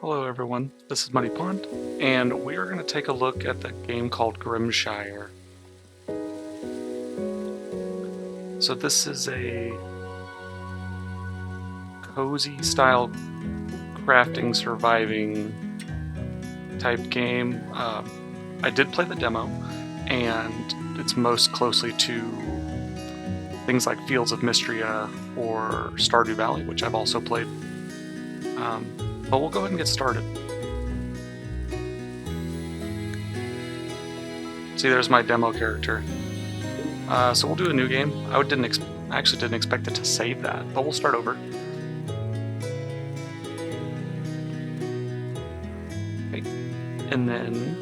Hello everyone, this is Muddy Pond, and we are going to take a look at the game called Grimshire. So this is a cozy style crafting surviving type game. I did play the demo, and it's most closely to things like Fields of Mystria or Stardew Valley, which I've also played. But we'll go ahead and get started. See, there's my demo character. So we'll do a new game. I actually didn't expect it to save that, but we'll start over. Okay. And then...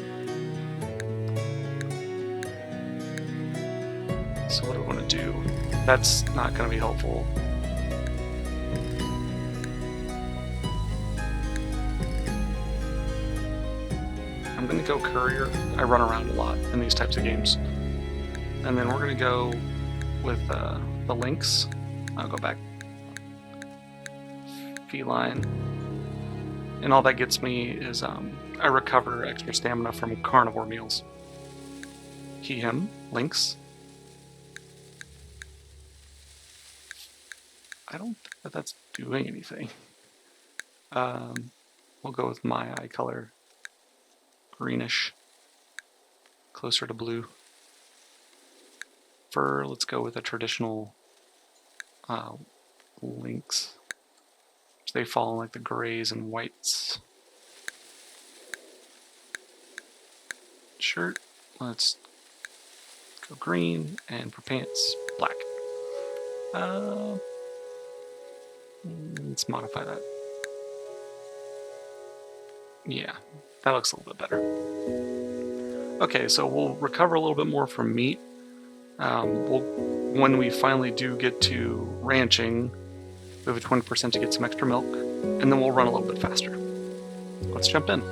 So what do I want to do? That's not going to be helpful. I'm going to go courier. I run around a lot in these types of games. And then we're going to go with the lynx. I'll go back. Feline. And all that gets me is I recover extra stamina from carnivore meals. He, him, lynx. I don't think that that's doing anything. We'll go with my eye color. Greenish, closer to blue. Fur, let's go with a traditional lynx. They fall in like the grays and whites. Shirt, let's go green, and for pants, black. Let's modify that. Yeah, that looks a little bit better. Okay, so we'll recover a little bit more from meat. When we finally do get to ranching, we have a 20% to get some extra milk, and then we'll run a little bit faster. Let's jump in.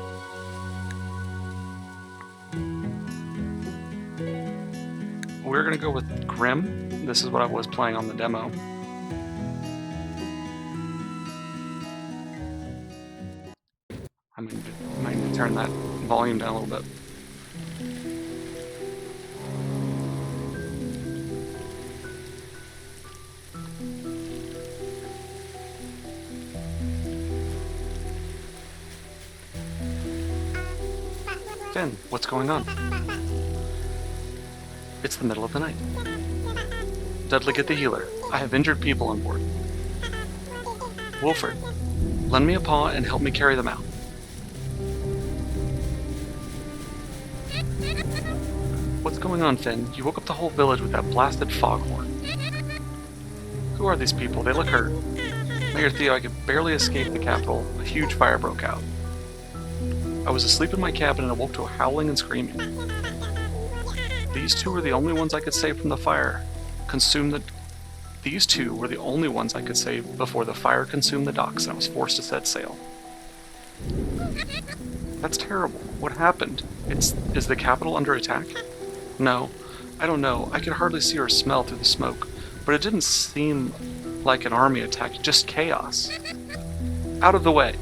We're going to go with Grim. This is what I was playing on the demo. I might need to turn that volume down a little bit. Finn, what's going on? It's the middle of the night. Dudley, get the healer. I have injured people on board. Wilfred, lend me a paw and help me carry them out. What's going on, Finn? You woke up the whole village with that blasted foghorn. Who are these people? They look hurt. Mayor Theo, I could barely escape the capital. A huge fire broke out. I was asleep in my cabin and awoke to howling and screaming. These two were the only ones I could save from the fire. These two were the only ones I could save before the fire consumed the docks and I was forced to set sail. That's terrible. What happened? Is the capital under attack? No, I don't know. I could hardly see or smell through the smoke, but it didn't seem like an army attack, just chaos. Out of the way.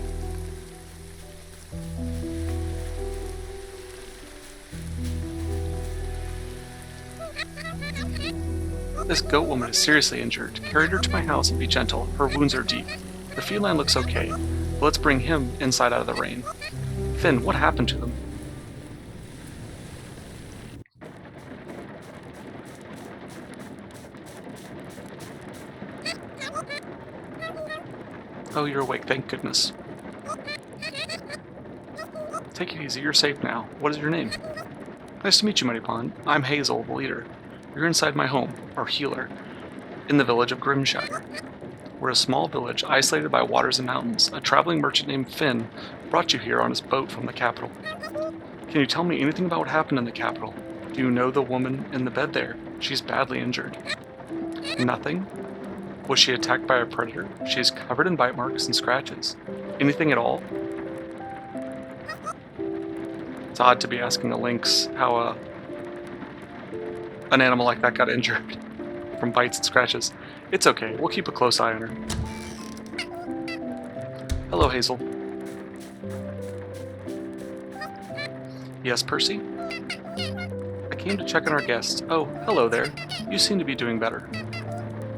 This goat woman is seriously injured. Carry her to my house and be gentle. Her wounds are deep. The feline looks okay, but let's bring him inside out of the rain. Finn, what happened to them? Oh, you're awake, thank goodness. Take it easy, you're safe now. What is your name? Nice to meet you, Muddy Pond. I'm Hazel, the leader. You're inside my home, or healer, in the village of Grimshire. We're a small village isolated by waters and mountains. A traveling merchant named Finn brought you here on his boat from the capital. Can you tell me anything about what happened in the capital? Do you know the woman in the bed there? She's badly injured. Nothing? Was she attacked by a predator? She is covered in bite marks and scratches. Anything at all? It's odd to be asking a lynx how an animal like that got injured from bites and scratches. It's okay, we'll keep a close eye on her. Hello, Hazel. Yes, Percy? I came to check on our guests. Oh, hello there. You seem to be doing better.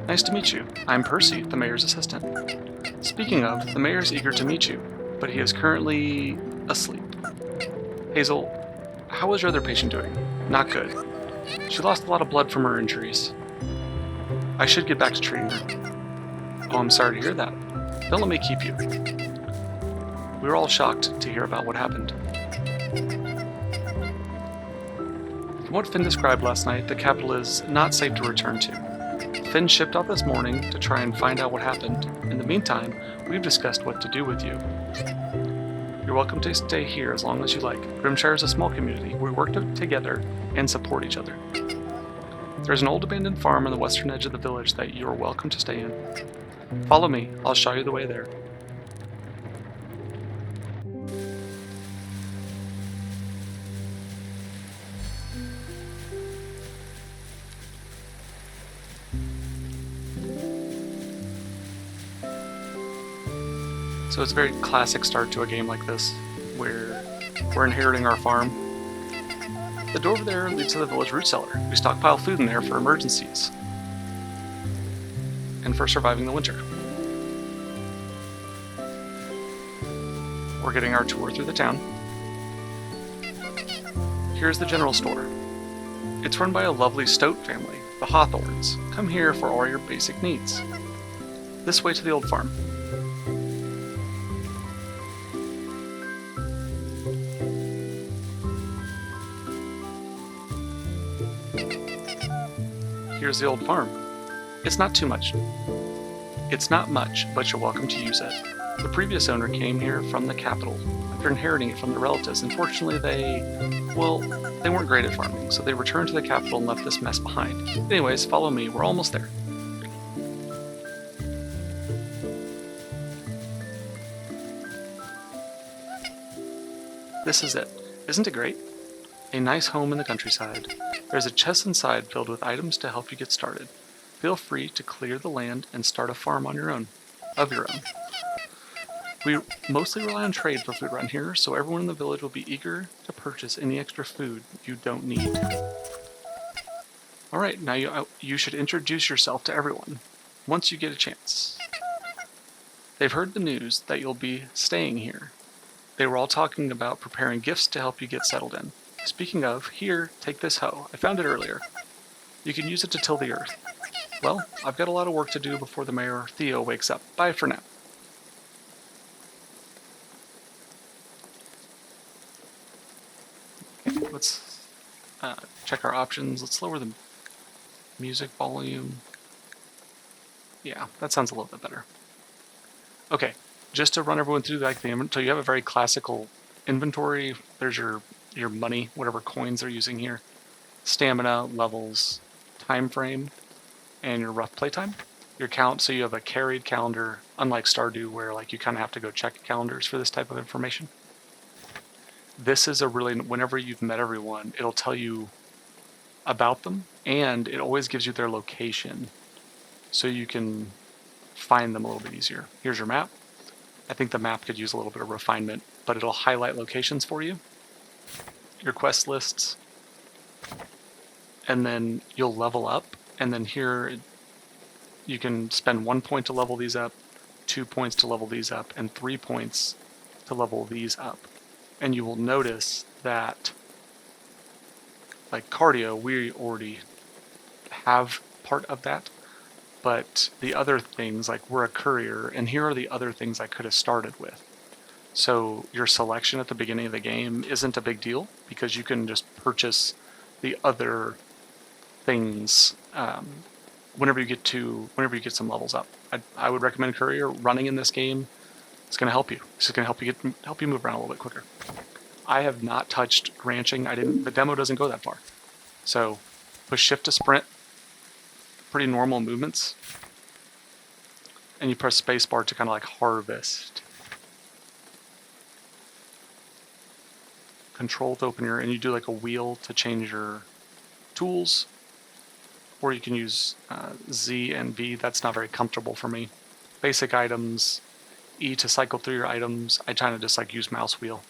Nice to meet you. I'm Percy, the mayor's assistant. Speaking of, the mayor's eager to meet you, but he is currently asleep. Hazel, how is your other patient doing? Not good. She lost a lot of blood from her injuries. I should get back to treating her. Oh, I'm sorry to hear that. Don't let me keep you. We were all shocked to hear about what happened. From what Finn described last night, the capital is not safe to return to. Finn shipped out this morning to try and find out what happened. In the meantime, we've discussed what to do with you. You're welcome to stay here as long as you like. Grimshire is a small community. We work together and support each other. There's an old abandoned farm on the western edge of the village that you're welcome to stay in. Follow me. I'll show you the way there. So it's a very classic start to a game like this, where we're inheriting our farm. The door over there leads to the village root cellar. We stockpile food in there for emergencies and for surviving the winter. We're getting our tour through the town. Here's the general store. It's run by a lovely Stoat family, the Hawthorns. Come here for all your basic needs. This way to the old farm. Here's the old farm. It's not too much. It's not much, but you're welcome to use it. The previous owner came here from the capital after inheriting it from their relatives. Unfortunately, they weren't great at farming, so they returned to the capital and left this mess behind. Anyways, follow me. We're almost there. This is it. Isn't it great? A nice home in the countryside. There's a chest inside filled with items to help you get started. Feel free to clear the land and start a farm on your own. We mostly rely on trade for food around here, so everyone in the village will be eager to purchase any extra food you don't need. Alright, now you should introduce yourself to everyone, once you get a chance. They've heard the news that you'll be staying here. They were all talking about preparing gifts to help you get settled in. Speaking of, here, take this hoe. I found it earlier. You can use it to till the earth. Well, I've got a lot of work to do before the mayor, Theo, wakes up. Bye for now. Okay, let's check our options. Let's lower the music volume. Yeah, that sounds a little bit better. Okay, just to run everyone through like the inventory, you have a very classical inventory. There's your money, whatever coins they're using here, stamina, levels, time frame, and your rough playtime. Your count, so you have a carried calendar, unlike Stardew where like you kind of have to go check calendars for this type of information. This is whenever you've met everyone, it'll tell you about them, and it always gives you their location, so you can find them a little bit easier. Here's your map. I think the map could use a little bit of refinement, but it'll highlight locations for you. Your quest lists, and then you'll level up, and then here you can spend 1 point to level these up, 2 points to level these up, and 3 points to level these up. And you will notice that, like cardio, we already have part of that, but the other things, like we're a courier, and here are the other things I could have started with. So your selection at the beginning of the game isn't a big deal because you can just purchase the other things whenever you get some levels up. I would recommend courier. Running in this game, it's going to help you. It's just going to help you move around a little bit quicker. I have not touched ranching. The demo doesn't go that far. So push shift to sprint. Pretty normal movements. And you press spacebar to kind of like harvest. Control to open and you do like a wheel to change your tools, or you can use Z and V. That's not very comfortable for me. Basic items, E to cycle through your items. I kind of just like use mouse wheel.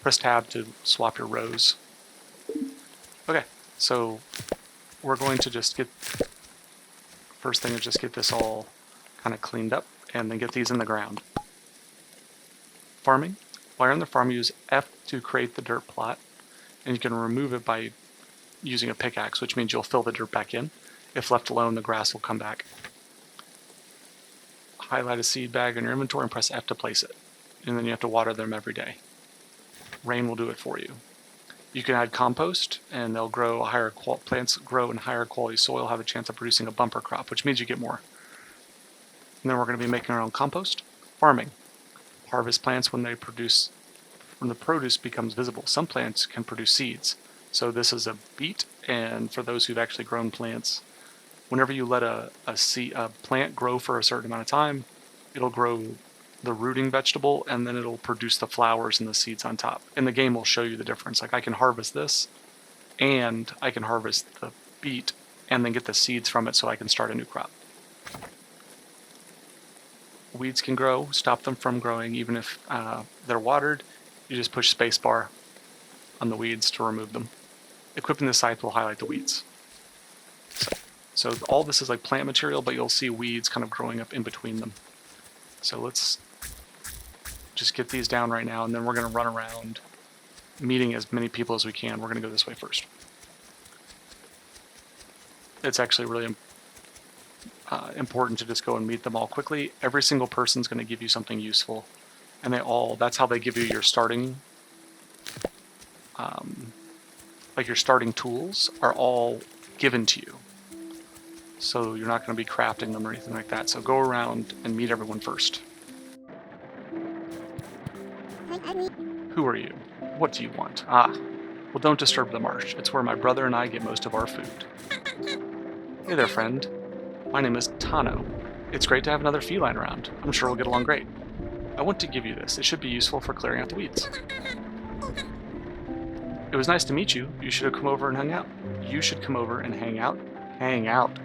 Press tab to swap your rows. Okay, so we're going to just get, first thing is just get this all kind of cleaned up and then get these in the ground. Farming. While you're on the farm, use F to create the dirt plot, and you can remove it by using a pickaxe, which means you'll fill the dirt back in. If left alone, the grass will come back. Highlight a seed bag in your inventory and press F to place it. And then you have to water them every day. Rain will do it for you. You can add compost, and they'll grow plants grow in higher quality soil, have a chance of producing a bumper crop, which means you get more. And then we're going to be making our own compost. Farming. Harvest plants when the produce becomes visible. Some plants can produce seeds. So this is a beet, and for those who've actually grown plants, whenever you let a plant grow for a certain amount of time, it'll grow the rooting vegetable, and then it'll produce the flowers and the seeds on top. And the game will show you the difference. Like I can harvest this, and I can harvest the beet, and then get the seeds from it so I can start a new crop. Weeds can grow, stop them from growing even if they're watered. You just push spacebar on the weeds to remove them. Equipping the scythe will highlight the weeds. So all this is like plant material, but you'll see weeds kind of growing up in between them. So let's just get these down right now, and then we're going to run around meeting as many people as we can. We're going to go this way first. It's actually really important to just go and meet them all quickly. Every single person's going to give you something useful, and that's how they give you your starting your starting tools are all given to you. So you're not going to be crafting them or anything like that. So go around and meet everyone first. Who are you? What do you want? Ah, well, don't disturb the marsh. It's where my brother and I get most of our food. Hey there, friend. My name is Tano. It's great to have another feline around. I'm sure we'll get along great. I want to give you this. It should be useful for clearing out the weeds. It was nice to meet you. You should have come over and hung out. You should come over and hang out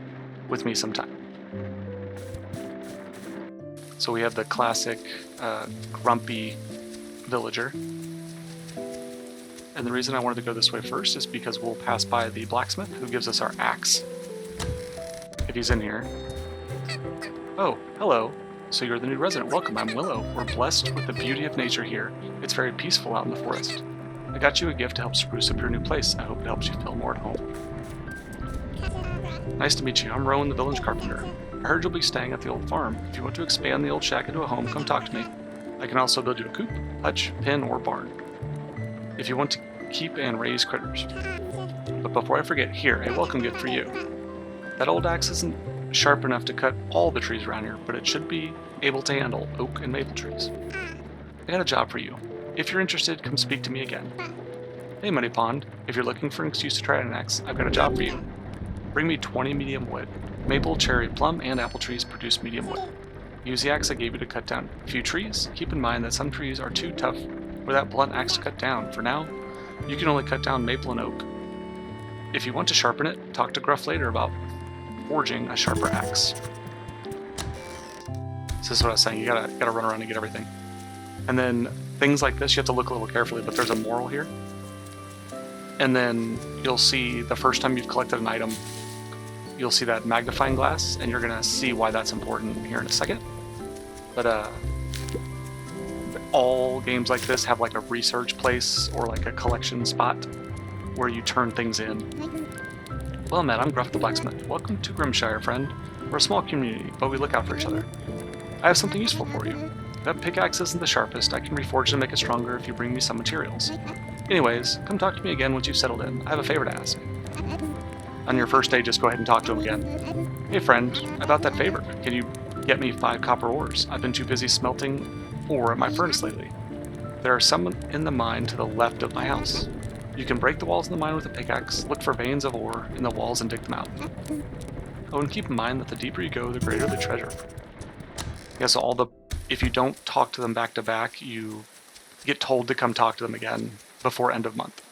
with me sometime. So we have the classic grumpy villager. And the reason I wanted to go this way first is because we'll pass by the blacksmith who gives us our axe. If he's in here. Oh, hello. So you're the new resident. Welcome, I'm Willow. We're blessed with the beauty of nature here. It's very peaceful out in the forest. I got you a gift to help spruce up your new place. I hope it helps you feel more at home. Nice to meet you. I'm Rowan, the village carpenter. I heard you'll be staying at the old farm. If you want to expand the old shack into a home, come talk to me. I can also build you a coop, hutch, pen, or barn. If you want to keep and raise critters. But before I forget, here, a welcome gift for you. That old axe isn't sharp enough to cut all the trees around here, but it should be able to handle oak and maple trees. I got a job for you. If you're interested, come speak to me again. Hey, Muddy Pond. If you're looking for an excuse to try an axe, I've got a job for you. Bring me 20 medium wood. Maple, cherry, plum, and apple trees produce medium wood. Use the axe I gave you to cut down a few trees. Keep in mind that some trees are too tough for that blunt axe to cut down. For now, you can only cut down maple and oak. If you want to sharpen it, talk to Gruff later about forging a sharper axe. So this is what I was saying, you gotta run around and get everything. And then things like this, you have to look a little carefully, but there's a moral here. And then you'll see the first time you've collected an item, you'll see that magnifying glass, and you're gonna see why that's important here in a second. But all games like this have like a research place or like a collection spot where you turn things in. Well met, I'm Gruff the Blacksmith. Welcome to Grimshire, friend. We're a small community, but we look out for each other. I have something useful for you. That pickaxe isn't the sharpest. I can reforge it and make it stronger if you bring me some materials. Anyways, come talk to me again once you've settled in. I have a favor to ask. On your first day, just go ahead and talk to him again. Hey friend, about that favor. Can you get me 5 copper ores? I've been too busy smelting ore at my furnace lately. There are some in the mine to the left of my house. You can break the walls in the mine with a pickaxe, look for veins of ore in the walls and dig them out. Oh, and keep in mind that the deeper you go, the greater the treasure. Yeah, so if you don't talk to them back to back, you get told to come talk to them again before end of month.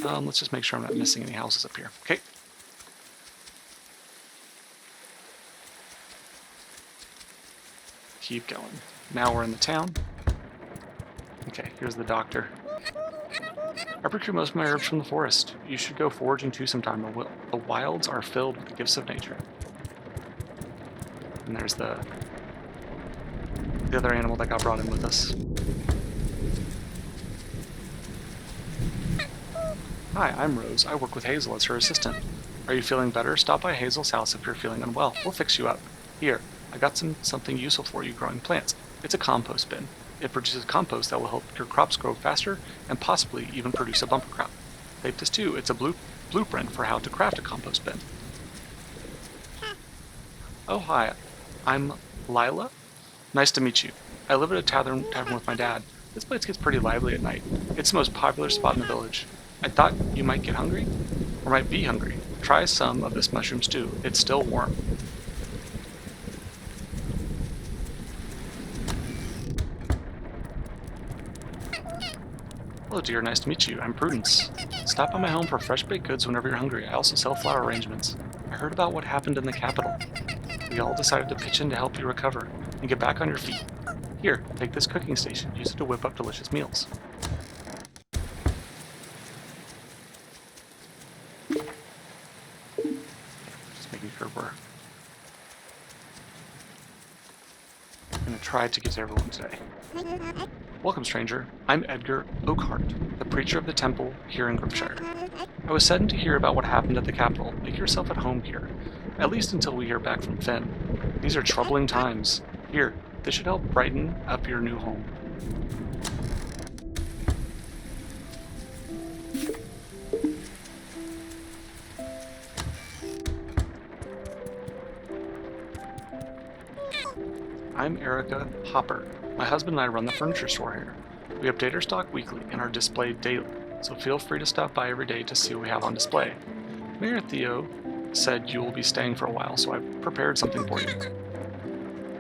Let's just make sure I'm not missing any houses up here. Okay. Keep going. Now we're in the town. Okay, here's the doctor. I procure most of my herbs from the forest. You should go foraging too sometime. The wilds are filled with the gifts of nature. And there's the other animal that got brought in with us. Hi, I'm Rose. I work with Hazel as her assistant. Are you feeling better? Stop by Hazel's house if you're feeling unwell. We'll fix you up. Here, I got something useful for you growing plants. It's a compost bin. It produces compost that will help your crops grow faster and possibly even produce a bumper crop. Take this too. It's a blueprint for how to craft a compost bin. Oh, hi. I'm Lila. Nice to meet you. I live at a tavern with my dad. This place gets pretty lively at night. It's the most popular spot in the village. I thought you might get hungry, or might be hungry. Try some of this mushroom stew. It's still warm. Hello dear, nice to meet you. I'm Prudence. Stop by my home for fresh baked goods whenever you're hungry. I also sell flower arrangements. I heard about what happened in the capital. We all decided to pitch in to help you recover and get back on your feet. Here, take this cooking station. Use it to whip up delicious meals. Just making sure we're going to try to get to everyone today. Welcome, stranger. I'm Edgar Oakhart, the preacher of the temple here in Grimshire. I was saddened to hear about what happened at the capital. Make yourself at home here, at least until we hear back from Finn. These are troubling times. Here, this should help brighten up your new home. I'm Erica Hopper. My husband and I run the furniture store here. We update our stock weekly and are displayed daily, so feel free to stop by every day to see what we have on display. Mayor Theo said you will be staying for a while, so I prepared something for you.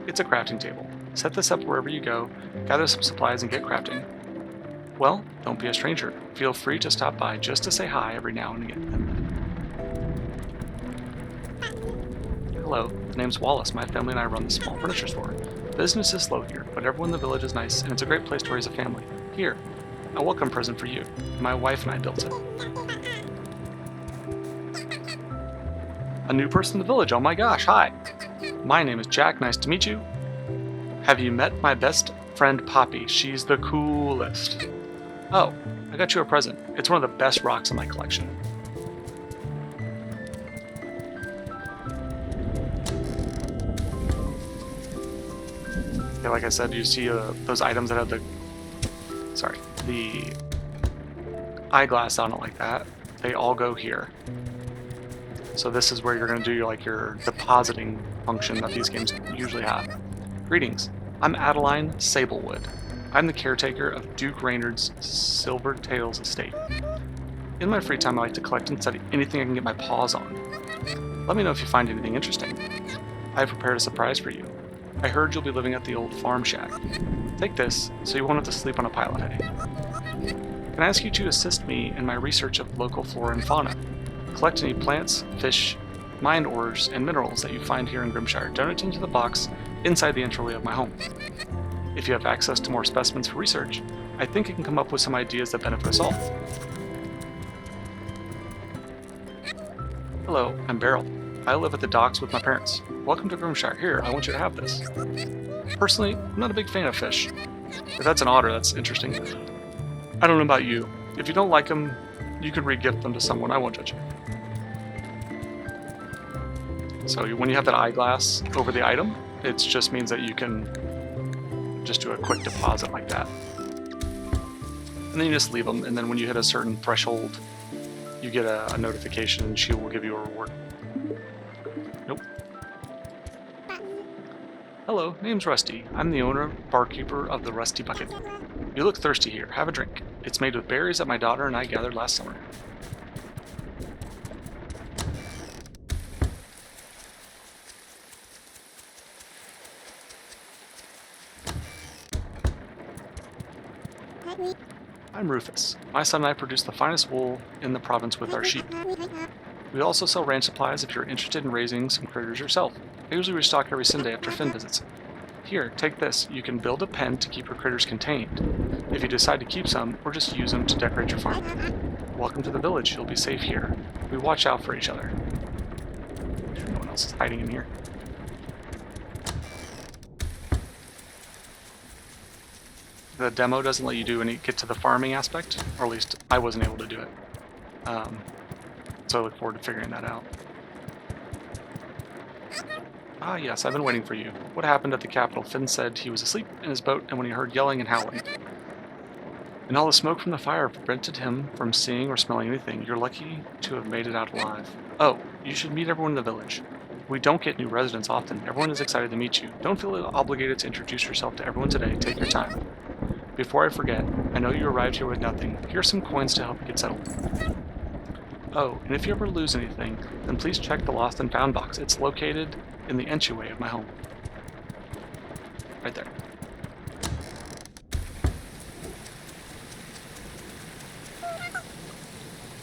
It's a crafting table. Set this up wherever you go, gather some supplies and get crafting. Well, don't be a stranger. Feel free to stop by just to say hi every now and again. Hello, the name's Wallace. My family and I run the small furniture store. Business is slow here, but everyone in the village is nice, and it's a great place to raise a family. Here, a welcome present for you. My wife and I built it. A new person in the village, oh my gosh, hi! My name is Jack, nice to meet you. Have you met my best friend Poppy? She's the coolest. Oh, I got you a present. It's one of the best rocks in my collection. Okay, like I said, you see those items that have the eyeglass on it like that. They all go here. So this is where you're going to do your depositing function that these games usually have. Greetings, I'm Adeline Sablewood. I'm the caretaker of Duke Raynard's Silver Tales estate. In my free time, I like to collect and study anything I can get my paws on. Let me know if you find anything interesting. I have prepared a surprise for you. I heard you'll be living at the old farm shack. Take this, so you won't have to sleep on a pile of hay. Can I ask you to assist me in my research of local flora and fauna? Collect any plants, fish, mine ores, and minerals that you find here in Grimshire. Donate into the box inside the entryway of my home. If you have access to more specimens for research, I think you can come up with some ideas that benefit us all. Hello, I'm Beryl. I live at the docks with my parents. Welcome to Grimshire. Here, I want you to have this. Personally, I'm not a big fan of fish. If that's an otter, that's interesting. I don't know about you. If you don't like them, you could re-gift them to someone. I won't judge you. So when you have that eyeglass over the item, it just means that you can just do a quick deposit like that. And then you just leave them, and then when you hit a certain threshold, you get a notification and she will give you a reward. Nope. Hello, name's Rusty. I'm the owner, barkeeper of the Rusty Bucket. You look thirsty here. Have a drink. It's made with berries that my daughter and I gathered last summer. I'm Rufus. My son and I produce the finest wool in the province with our sheep. We also sell ranch supplies if you're interested in raising some critters yourself. I usually restock every Sunday after Finn visits. Here, take this. You can build a pen to keep your critters contained. If you decide to keep some, or just use them to decorate your farm. Welcome to the village. You'll be safe here. We watch out for each other. Make sure no one else is hiding in here. The demo doesn't let you get to the farming aspect, or at least I wasn't able to do it. So I look forward to figuring that out. Ah yes, I've been waiting for you. What happened at the capital? Finn said he was asleep in his boat and when he heard yelling and howling. And all the smoke from the fire prevented him from seeing or smelling anything. You're lucky to have made it out alive. Oh, you should meet everyone in the village. We don't get new residents often. Everyone is excited to meet you. Don't feel obligated to introduce yourself to everyone today. Take your time. Before I forget, I know you arrived here with nothing. Here's some coins to help you get settled. Oh, and if you ever lose anything, then please check the lost and found box. It's located in the entryway of my home. Right there.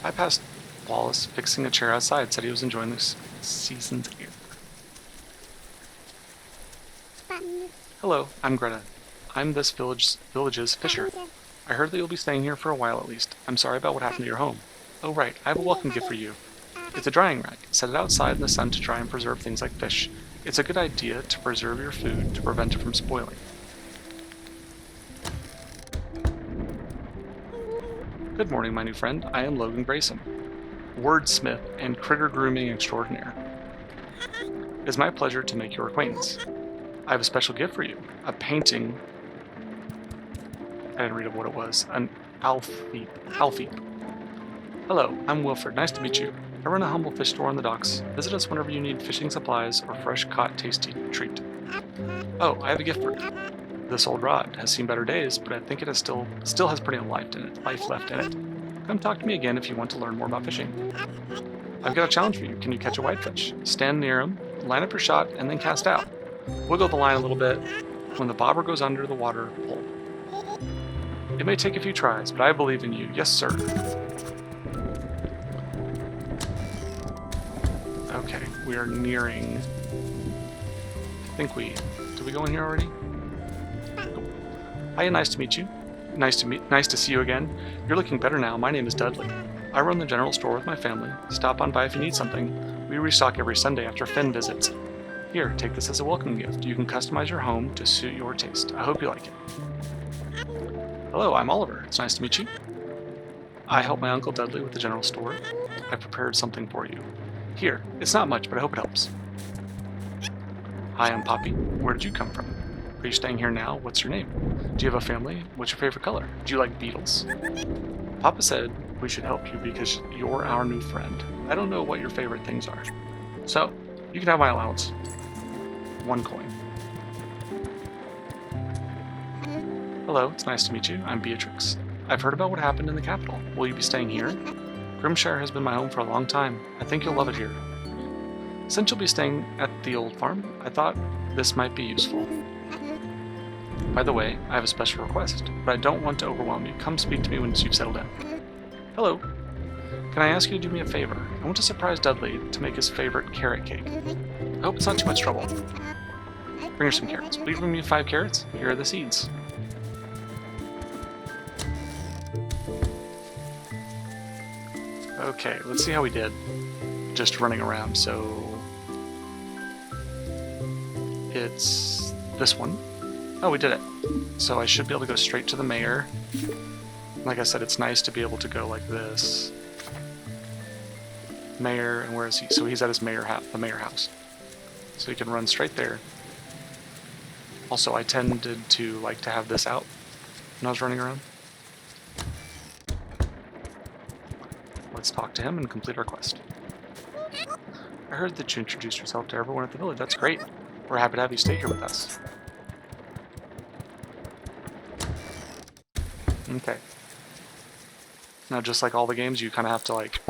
I passed Wallace fixing a chair outside, said he was enjoying this season's air. Hello, I'm Greta. I'm this village's fisher. I heard that you'll be staying here for a while at least. I'm sorry about what happened to your home. Oh right, I have a welcome gift for you. It's a drying rack. Set it outside in the sun to dry and preserve things like fish. It's a good idea to preserve your food to prevent it from spoiling. Good morning, my new friend. I am Logan Grayson, wordsmith and critter grooming extraordinaire. It is my pleasure to make your acquaintance. I have a special gift for you. A painting. I didn't read what it was. An Alfie. Hello, I'm Wilfred. Nice to meet you. I run a humble fish store on the docks. Visit us whenever you need fishing supplies or fresh caught tasty treat. Oh, I have a gift for you. This old rod has seen better days, but I think it still has plenty of life left in it. Come talk to me again if you want to learn more about fishing. I've got a challenge for you. Can you catch a whitefish? Stand near him, line up your shot, and then cast out. Wiggle the line a little bit. When the bobber goes under the water, pull. It may take a few tries, but I believe in you. Yes, sir. Okay, we are nearing. Did we go in here already? Cool. Hi, nice to meet you. Nice to see you again. You're looking better now. My name is Dudley. I run the general store with my family. Stop on by if you need something. We restock every Sunday after Finn visits. Here, take this as a welcome gift. You can customize your home to suit your taste. I hope you like it. Hello, I'm Oliver. It's nice to meet you. I help my Uncle Dudley with the general store. I prepared something for you. Here, it's not much, but I hope it helps. Hi, I'm Poppy. Where did you come from? Are you staying here now? What's your name? Do you have a family? What's your favorite color? Do you like beetles? Papa said we should help you because you're our new friend. I don't know what your favorite things are. So, you can have my allowance. 1 coin. Hello, it's nice to meet you. I'm Beatrix. I've heard about what happened in the capital. Will you be staying here? Grimshire has been my home for a long time. I think you'll love it here. Since you'll be staying at the old farm, I thought this might be useful. By the way, I have a special request, but I don't want to overwhelm you. Come speak to me once you've settled in. Hello. Can I ask you to do me a favor? I want to surprise Dudley to make his favorite carrot cake. I hope it's not too much trouble. Bring her some carrots. Will you bring me 5 carrots? Here are the seeds. Okay, let's see how we did. Just running around, so... It's this one. Oh, we did it. So I should be able to go straight to the mayor. Like I said, it's nice to be able to go like this. Mayor, and where is he? So he's at his the mayor house. So he can run straight there. Also, I tended to like to have this out when I was running around. Let's talk to him and complete our quest. I heard that you introduced yourself to everyone at the village. That's great. We're happy to have you stay here with us. Okay. Now, just like all the games, you kind of have to like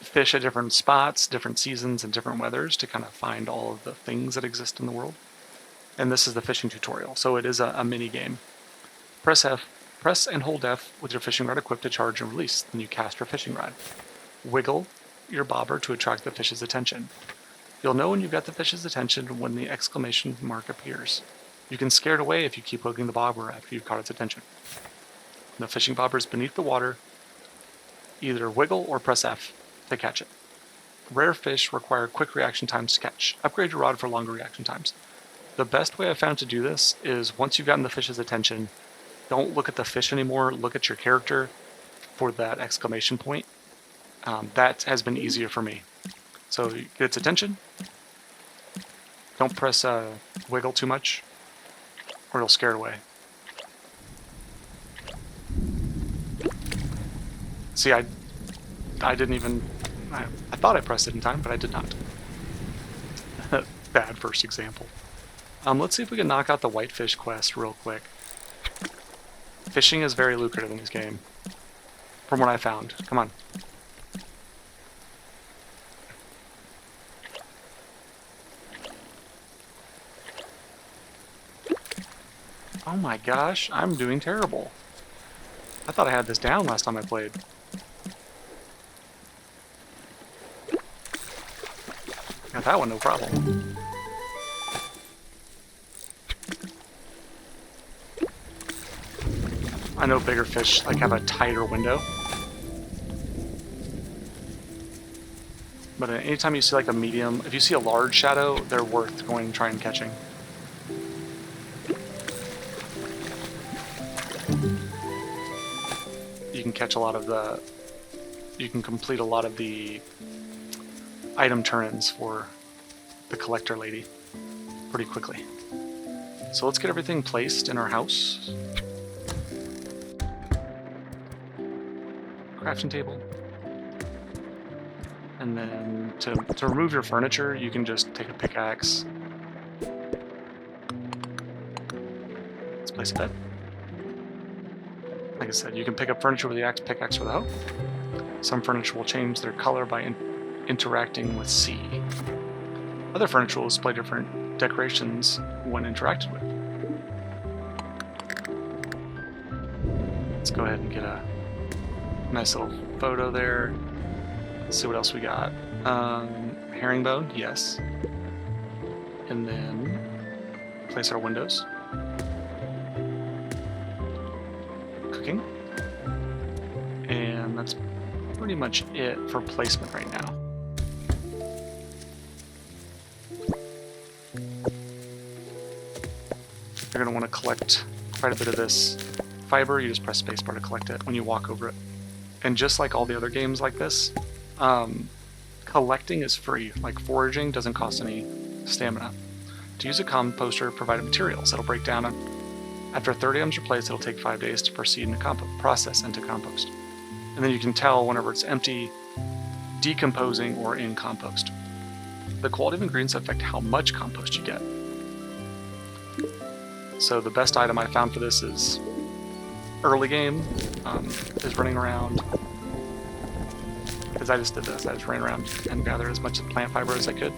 fish at different spots, different seasons, and different weathers to kind of find all of the things that exist in the world. And this is the fishing tutorial, so it is a mini game. Press and hold F with your fishing rod equipped to charge and release. Then you cast your fishing rod. Wiggle your bobber to attract the fish's attention. You'll know when you've got the fish's attention when the exclamation mark appears. You can scare it away if you keep poking the bobber after you've caught its attention. When the fishing bobber is beneath the water, either wiggle or press F to catch it. Rare fish require quick reaction times to catch. Upgrade your rod for longer reaction times. The best way I've found to do this is once you've gotten the fish's attention, don't look at the fish anymore, look at your character for that exclamation point. That has been easier for me. So you get its attention, don't press wiggle too much, or it'll scare it away. See, I didn't even, I thought I pressed it in time, but I did not. Bad first example. Let's see if we can knock out the whitefish quest real quick. Fishing is very lucrative in this game, from what I found. Come on. Oh my gosh, I'm doing terrible. I thought I had this down last time I played. Got that one, no problem. I know bigger fish like have a tighter window. But anytime you see like a medium, if you see a large shadow, they're worth going and trying catching. You can catch a lot of the, you can complete a lot of the item turn-ins for the collector lady pretty quickly. So let's get everything placed in our house. Crafting table. And then to remove your furniture, you can just take a pickaxe. Let's place a bed. Like I said, you can pick up furniture with the pickaxe or the hoe. Some furniture will change their color by interacting with C. Other furniture will display different decorations when interacted with. Let's go ahead and get a nice little photo there. Let's see what else we got. Herringbone, yes. And then place our windows. Cooking. And that's pretty much it for placement right now. You're going to want to collect quite a bit of this fiber. You just press spacebar to collect it when you walk over it. And just like all the other games like this, collecting is free. Like foraging doesn't cost any stamina. To use a composter, provided materials. It'll break down after 30 items are placed. It'll take 5 days to proceed in the process into compost. And then you can tell whenever it's empty, decomposing, or in compost. The quality of ingredients affect how much compost you get. So the best item I found for this is early game, is running around, because I just did this, I just ran around and gathered as much plant fiber as I could.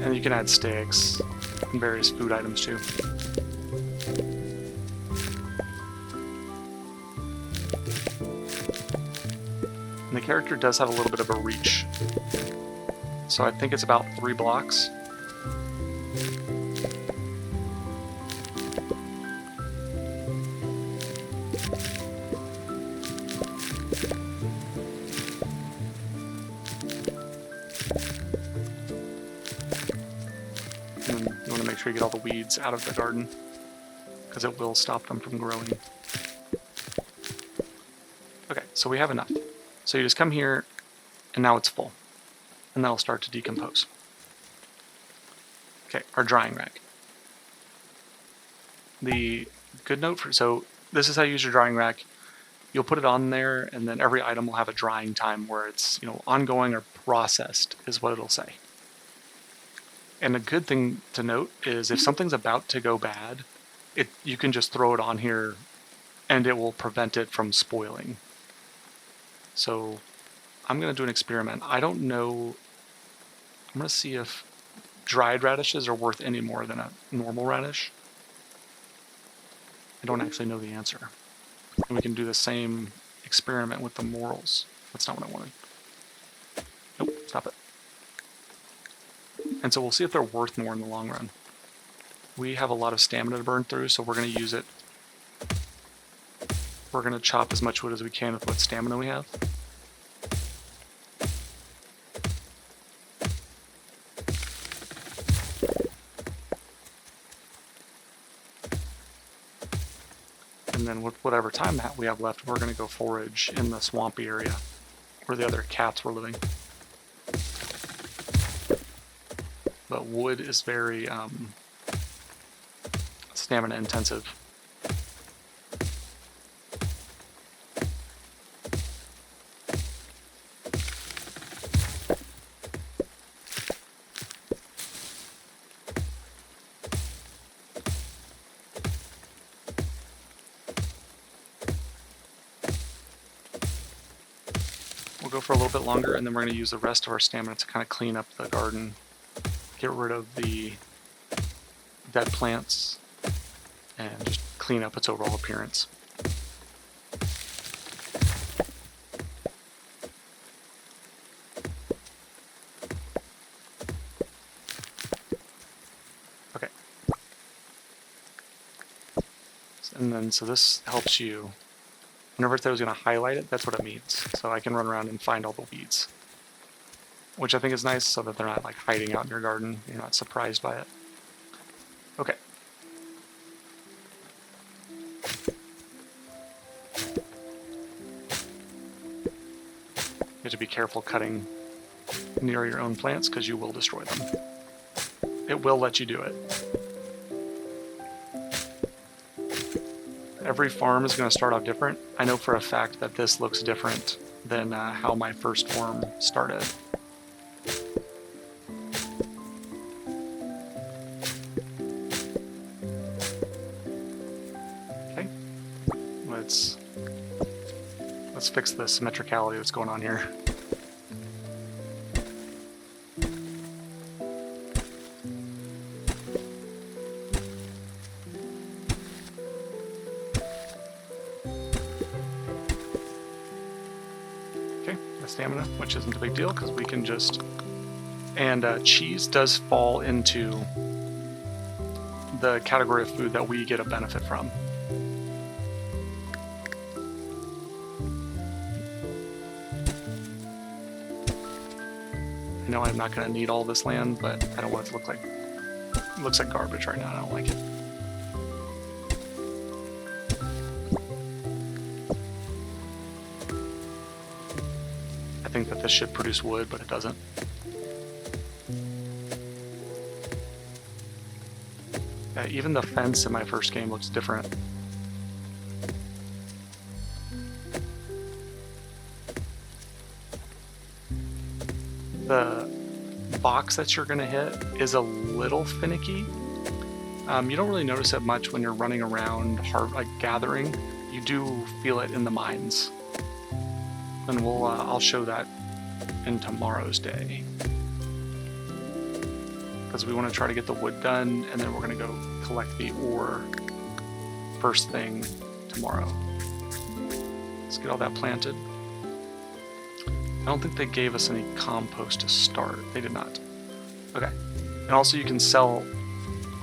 And you can add sticks and various food items too. And the character does have a little bit of a reach. So I think it's about 3 blocks. Make sure you get all the weeds out of the garden, because it will stop them from growing. Okay, so we have enough. So you just come here, and now it's full. And that'll start to decompose. Okay, our drying rack. The good note for, so this is how you use your drying rack. You'll put it on there, and then every item will have a drying time where it's, ongoing or processed is what it'll say. And a good thing to note is if something's about to go bad, you can just throw it on here and it will prevent it from spoiling. So I'm going to do an experiment. I don't know. I'm going to see if dried radishes are worth any more than a normal radish. I don't actually know the answer. And we can do the same experiment with the morels. That's not what I wanted. Stop it. And so we'll see if they're worth more in the long run. We have a lot of stamina to burn through, so we're going to use it. We're going to chop as much wood as we can with what stamina we have. And then with whatever time that we have left, we're going to go forage in the swampy area where the other cats were living. But wood is very stamina intensive. We'll go for a little bit longer, and then we're going to use the rest of our stamina to kind of clean up the garden, get rid of the dead plants, and just clean up its overall appearance. Okay. And then, so this helps you. Whenever it says going to highlight it, that's what it means. So I can run around and find all the weeds. Which I think is nice, so that they're not like hiding out in your garden. You're not surprised by it. Okay. You have to be careful cutting near your own plants, because you will destroy them. It will let you do it. Every farm is going to start off different. I know for a fact that this looks different than how my first farm started. Okay, let's fix the symmetricality that's going on here. Stamina, which isn't a big deal because we can just... And cheese does fall into the category of food that we get a benefit from. I know I'm not going to need all this land, but I don't want it to look like... It looks like garbage right now, and I don't like it. I think that this should produce wood, but it doesn't. Even the fence in my first game looks different. The box that you're going to hit is a little finicky. You don't really notice it much when you're running around like gathering. You do feel it in the mines. And I'll show that in tomorrow's day. Because we want to try to get the wood done, and then we're going to go collect the ore first thing tomorrow. Let's get all that planted. I don't think they gave us any compost to start. They did not. Okay. And also you can sell...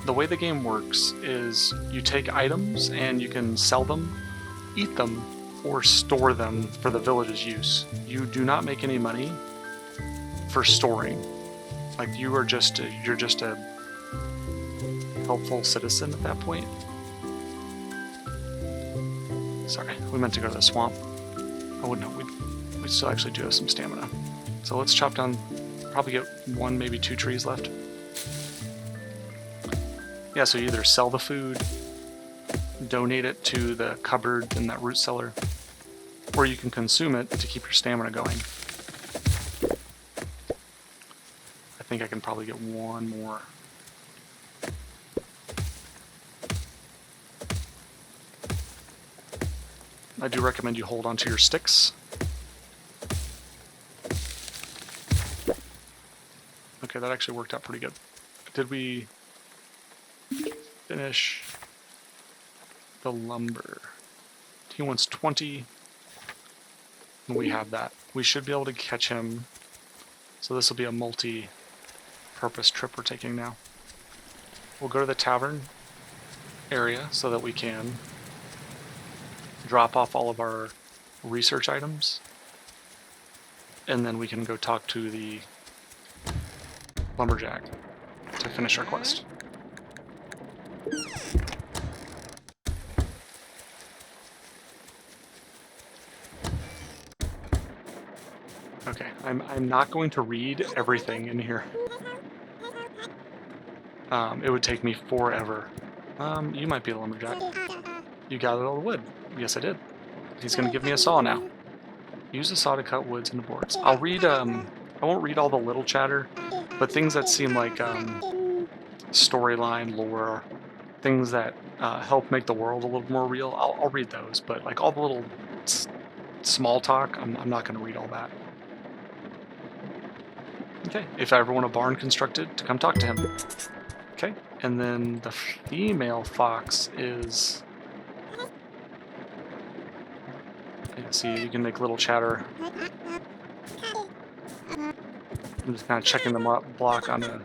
The way the game works is you take items and you can sell them, eat them, or store them for the village's use. You do not make any money for storing. Like you're just a helpful citizen at that point. Sorry, we meant to go to the swamp. Oh no, we still actually do have some stamina. So let's chop down, probably get 1, maybe 2 trees left. Yeah, so you either sell the food, donate it to the cupboard in that root cellar, or you can consume it to keep your stamina going. I think I can probably get 1 more. I do recommend you hold onto your sticks. Okay, that actually worked out pretty good. Did we finish the lumber? He wants 20. And we have that. We should be able to catch him So this will be a multi-purpose trip we're taking now. We'll go to the tavern area so that we can drop off all of our research items, and then we can go talk to the lumberjack to finish our quest. Okay, I'm not going to read everything in here. It would take me forever. You might be a lumberjack. You gathered all the wood. Yes, I did. He's going to give me a saw now. Use the saw to cut woods into boards. I'll read, I won't read all the little chatter, but things that seem like storyline, lore, things that help make the world a little more real, I'll read those. But like all the little small talk, I'm not going to read all that. Okay, if I ever want a barn constructed, to come talk to him. Okay, and then the female fox is... See, you can make little chatter. I'm just kind of checking the block on a,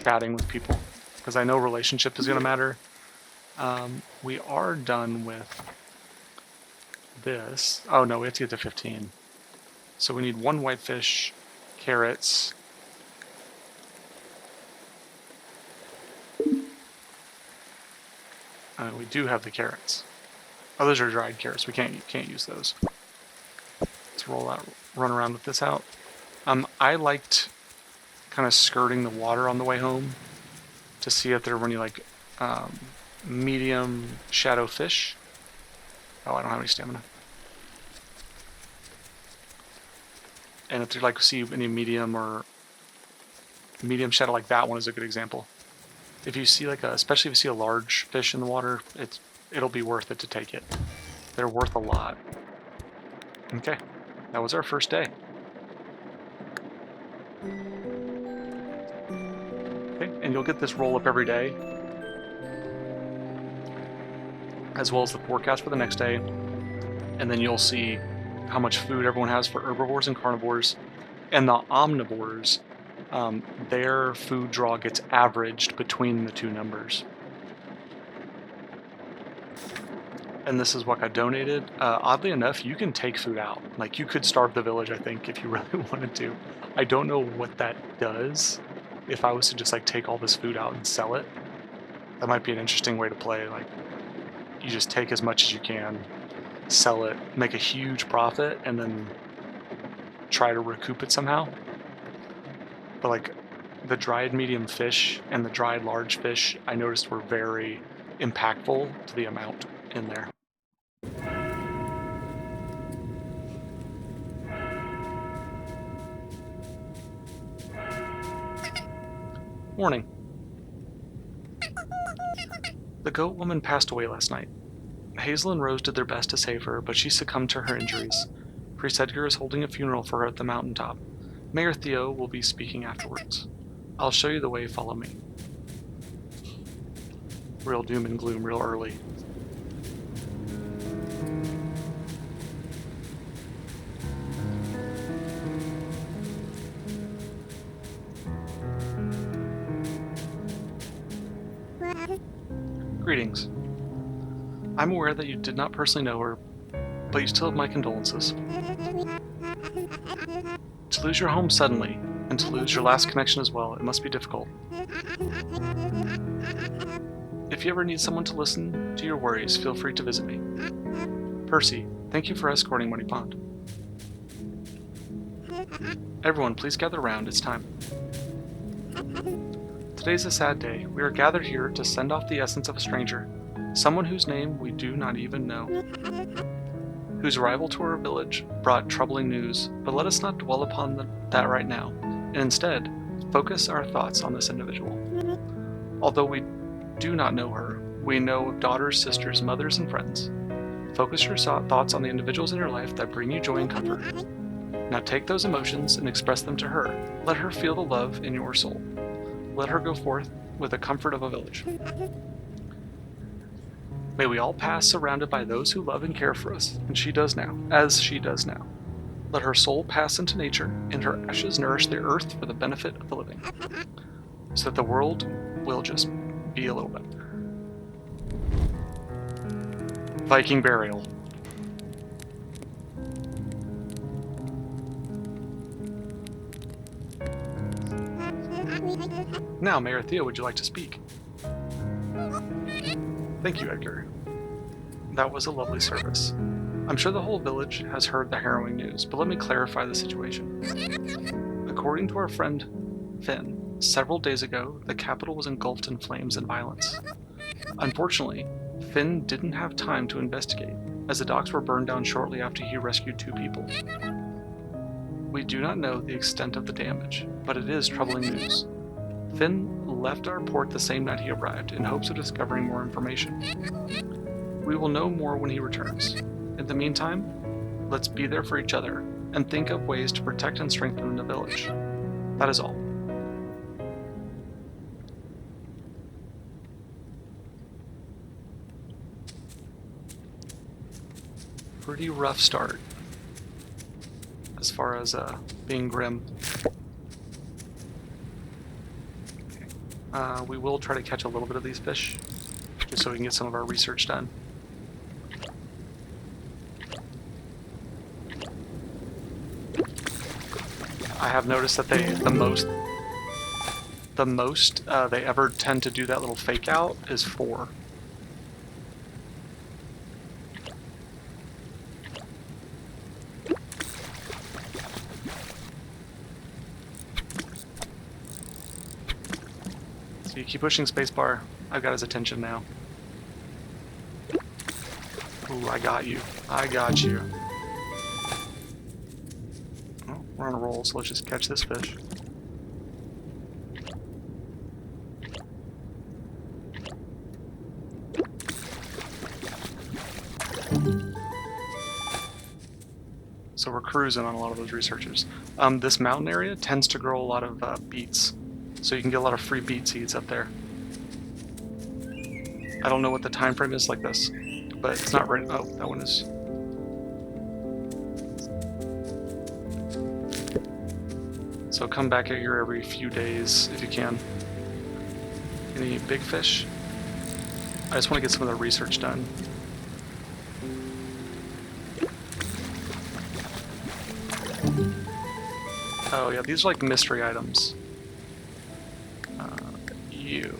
chatting with people, because I know relationship is going to matter. We are done with this. Oh no, we have to get to 15. So we need 1 whitefish, carrots. We do have the carrots. Oh, those are dried carrots. We can't use those. Let's run around with this out. I liked kind of skirting the water on the way home to see if there were any like medium shadow fish. Oh, I don't have any stamina. And if you like see any medium shadow, like that one is a good example. If you see especially if you see a large fish in the water, it'll be worth it to take it. They're worth a lot. Okay, that was our first day. Okay, and you'll get this roll up every day, as well as the forecast for the next day, and then you'll see how much food everyone has for herbivores and carnivores, and the omnivores, their food draw gets averaged between the two numbers. And this is what got donated. Oddly enough, you can take food out. Like, you could starve the village, I think, if you really wanted to. I don't know what that does. If I was to just take all this food out and sell it, that might be an interesting way to play. Like, you just take as much as you can, sell it, make a huge profit, and then try to recoup it somehow. But the dried medium fish and the dried large fish, I noticed were very impactful to the amount in there. Warning. The goat woman passed away last night. Hazel and Rose did their best to save her, but she succumbed to her injuries. Priest Edgar is holding a funeral for her at the mountaintop. Mayor Theo will be speaking afterwards. I'll show you the way, follow me. Real doom and gloom, real early. Greetings. I'm aware that you did not personally know her, but you still have my condolences. To lose your home suddenly, and to lose your last connection as well, it must be difficult. If you ever need someone to listen to your worries, feel free to visit me. Percy, thank you for escorting Muddy Pond. Everyone, please gather round, it's time. Today's a sad day. We are gathered here to send off the essence of a stranger, someone whose name we do not even know, whose arrival to our village brought troubling news, but let us not dwell upon that right now, and instead, focus our thoughts on this individual. Although we do not know her, we know of daughters, sisters, mothers, and friends. Focus your thoughts on the individuals in your life that bring you joy and comfort. Now take those emotions and express them to her. Let her feel the love in your soul. Let her go forth with the comfort of a village. May we all pass surrounded by those who love and care for us, and as she does now. Let her soul pass into nature, and her ashes nourish the earth for the benefit of the living, so that the world will just be a little better. Viking burial. Now, Mayor Theo, would you like to speak? Thank you, Edgar. That was a lovely service. I'm sure the whole village has heard the harrowing news, but let me clarify the situation. According to our friend Finn, several days ago, the capital was engulfed in flames and violence. Unfortunately, Finn didn't have time to investigate, as the docks were burned down shortly after he rescued 2 people. We do not know the extent of the damage, but it is troubling news. Finn left our port the same night he arrived, in hopes of discovering more information. We will know more when he returns. In the meantime, let's be there for each other, and think of ways to protect and strengthen the village. That is all. Pretty rough start, as far as being grim. We will try to catch a little bit of these fish, just so we can get some of our research done. I have noticed that the most they ever tend to do that little fake out is 4. So you keep pushing spacebar. I've got his attention now. Ooh, I got you. I got you. Oh, we're on a roll, so let's just catch this fish. So we're cruising on a lot of those researchers. This mountain area tends to grow a lot of beets, so you can get a lot of free beet seeds up there. I don't know what the time frame is like this, but it's not right. Oh, that one is. So come back out here every few days if you can. Any big fish? I just want to get some of the research done. Oh yeah, these are like mystery items. You.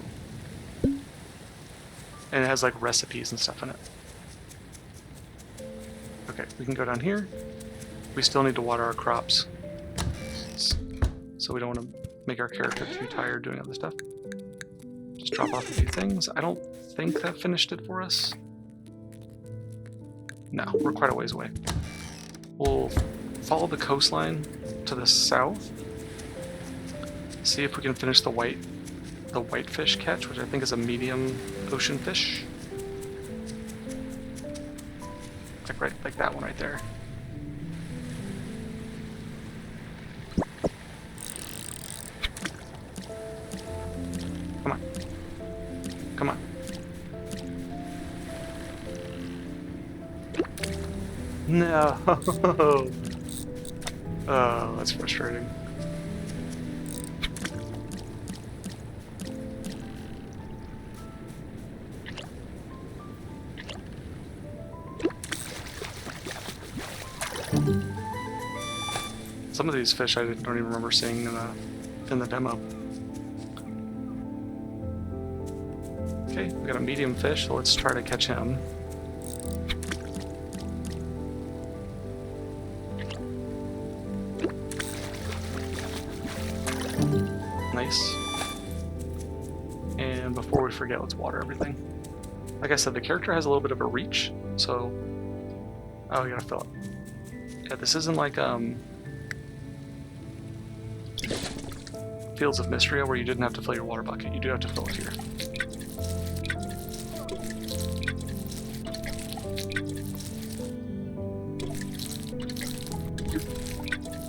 And it has like recipes and stuff in it. Okay, we can go down here. We still need to water our crops, so we don't want to make our character too tired doing other stuff. Just drop off a few things. I don't think that finished it for us. No, we're quite a ways away. We'll follow the coastline to the south. See if we can finish the whitefish catch, which I think is a medium ocean fish. Like that one right there. Come on. Come on. No. Oh, that's frustrating. Some of these fish I don't even remember seeing in the demo. Okay, we got a medium fish, so let's try to catch him. Nice. And before we forget, let's water everything. Like I said, the character has a little bit of a reach, so... Oh, you gotta fill it. Yeah, this isn't like, Fields of Mystria, where you didn't have to fill your water bucket. You do have to fill it here.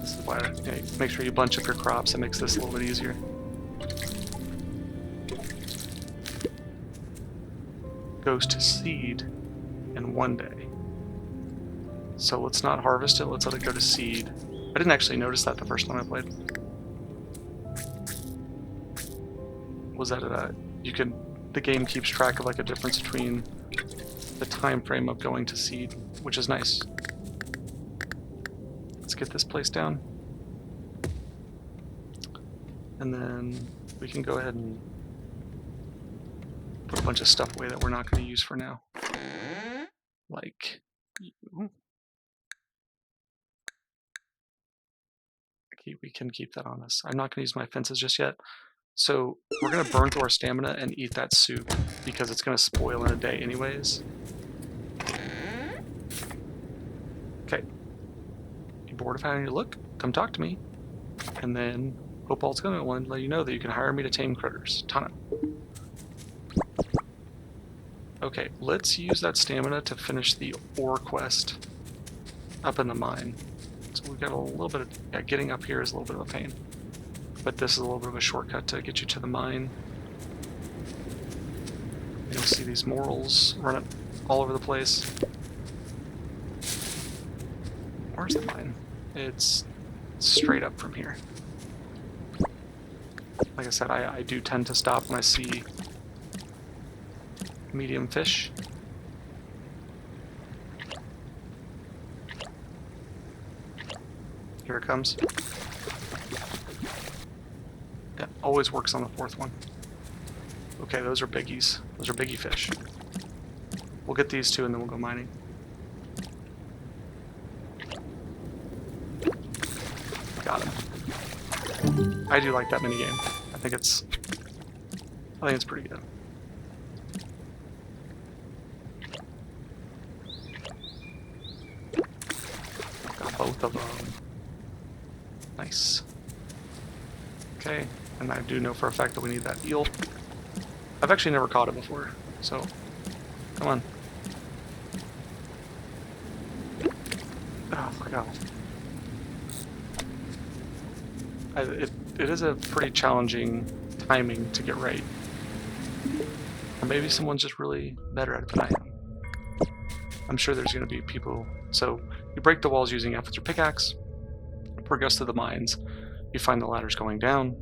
This is why make sure you bunch up your crops. It makes this a little bit easier. Goes to seed in 1 day. So let's not harvest it, let's let it go to seed. I didn't actually notice that the first time I played. Was that the game keeps track of like a difference between the time frame of going to seed, which is nice. Let's get this place down. And then we can go ahead and put a bunch of stuff away that we're not going to use for now. Like you. We can keep that on us. I'm not going to use my fences just yet. So we're going to burn through our stamina and eat that soup because it's going to spoil in a day anyways. Okay. You bored of having to look? Come talk to me. And then Hopal's going to want to let you know that you can hire me to tame critters. Tana. Okay, let's use that stamina to finish the ore quest up in the mine. So we've got a little bit of... Yeah, getting up here is a little bit of a pain. But this is a little bit of a shortcut to get you to the mine. You'll see these morals running all over the place. Where's the mine? It's straight up from here. Like I said, I do tend to stop when I see medium fish. Here it comes. Yeah, always works on the fourth one. Okay, those are biggies. Those are biggie fish. We'll get these two and then we'll go mining. Got him. I do like that minigame. I think it's pretty good. Got both of them. Nice. Okay, and I do know for a fact that we need that eel. I've actually never caught it before, so come on. Oh my god. It is a pretty challenging timing to get right. Or maybe someone's just really better at it than I am. I'm sure there's going to be people. So you break the walls using F with your pickaxe, progress to the mines, you find the ladders going down.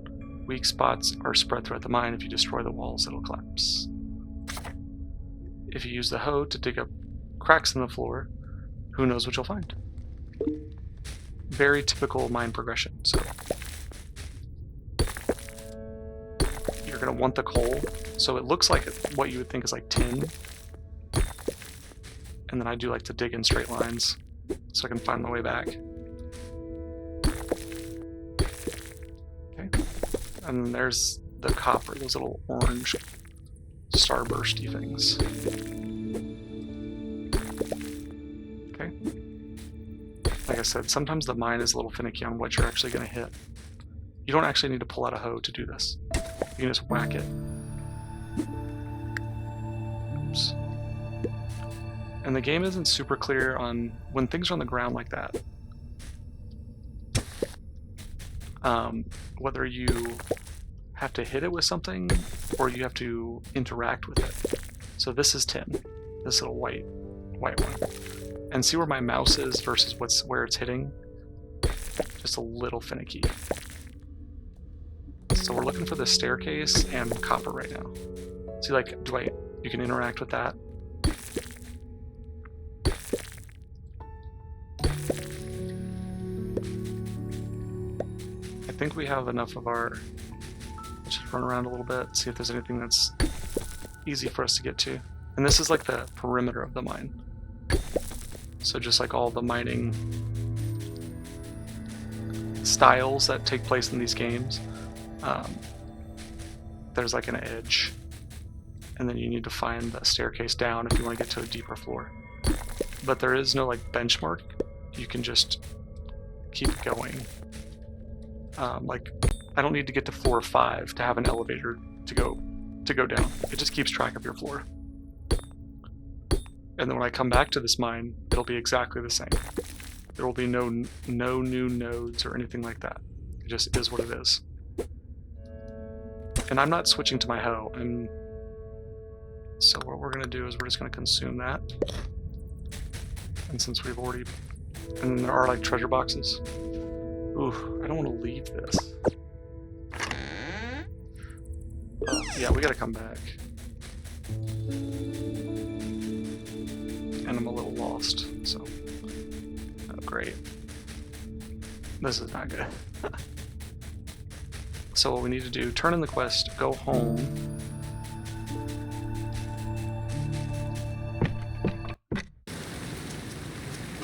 Weak spots are spread throughout the mine. If you destroy the walls, it'll collapse. If you use the hoe to dig up cracks in the floor, who knows what you'll find. Very typical mine progression. So you're going to want the coal. So it looks like what you would think is like tin. And then I do like to dig in straight lines so I can find my way back. Okay. And then there's the copper, those little orange starbursty things. Okay. Like I said, sometimes the mine is a little finicky on what you're actually going to hit. You don't actually need to pull out a hoe to do this. You can just whack it. Oops. And the game isn't super clear on when things are on the ground like that. Whether you have to hit it with something or you have to interact with it. So this is tin, this little white one. And see where my mouse is versus where it's hitting? Just a little finicky. So we're looking for the staircase and copper right now. See, like, you can interact with that. I think we have enough of our... Let's just run around a little bit, see if there's anything that's easy for us to get to. And this is like the perimeter of the mine. So just like all the mining styles that take place in these games, there's like an edge. And then you need to find the staircase down if you want to get to a deeper floor. But there is no like benchmark. You can just keep going. Like, I don't need to get to floor 5 to have an elevator to go down. It just keeps track of your floor. And then when I come back to this mine, it'll be exactly the same. There will be no new nodes or anything like that. It just is what it is. And I'm not switching to my hoe. So what we're going to do is we're just going to consume that. And since we've already... And there are like treasure boxes. Ooh, I don't want to leave this. Yeah, we gotta come back. And I'm a little lost, so... Oh, great. This is not good. So what we need to do, turn in the quest, go home.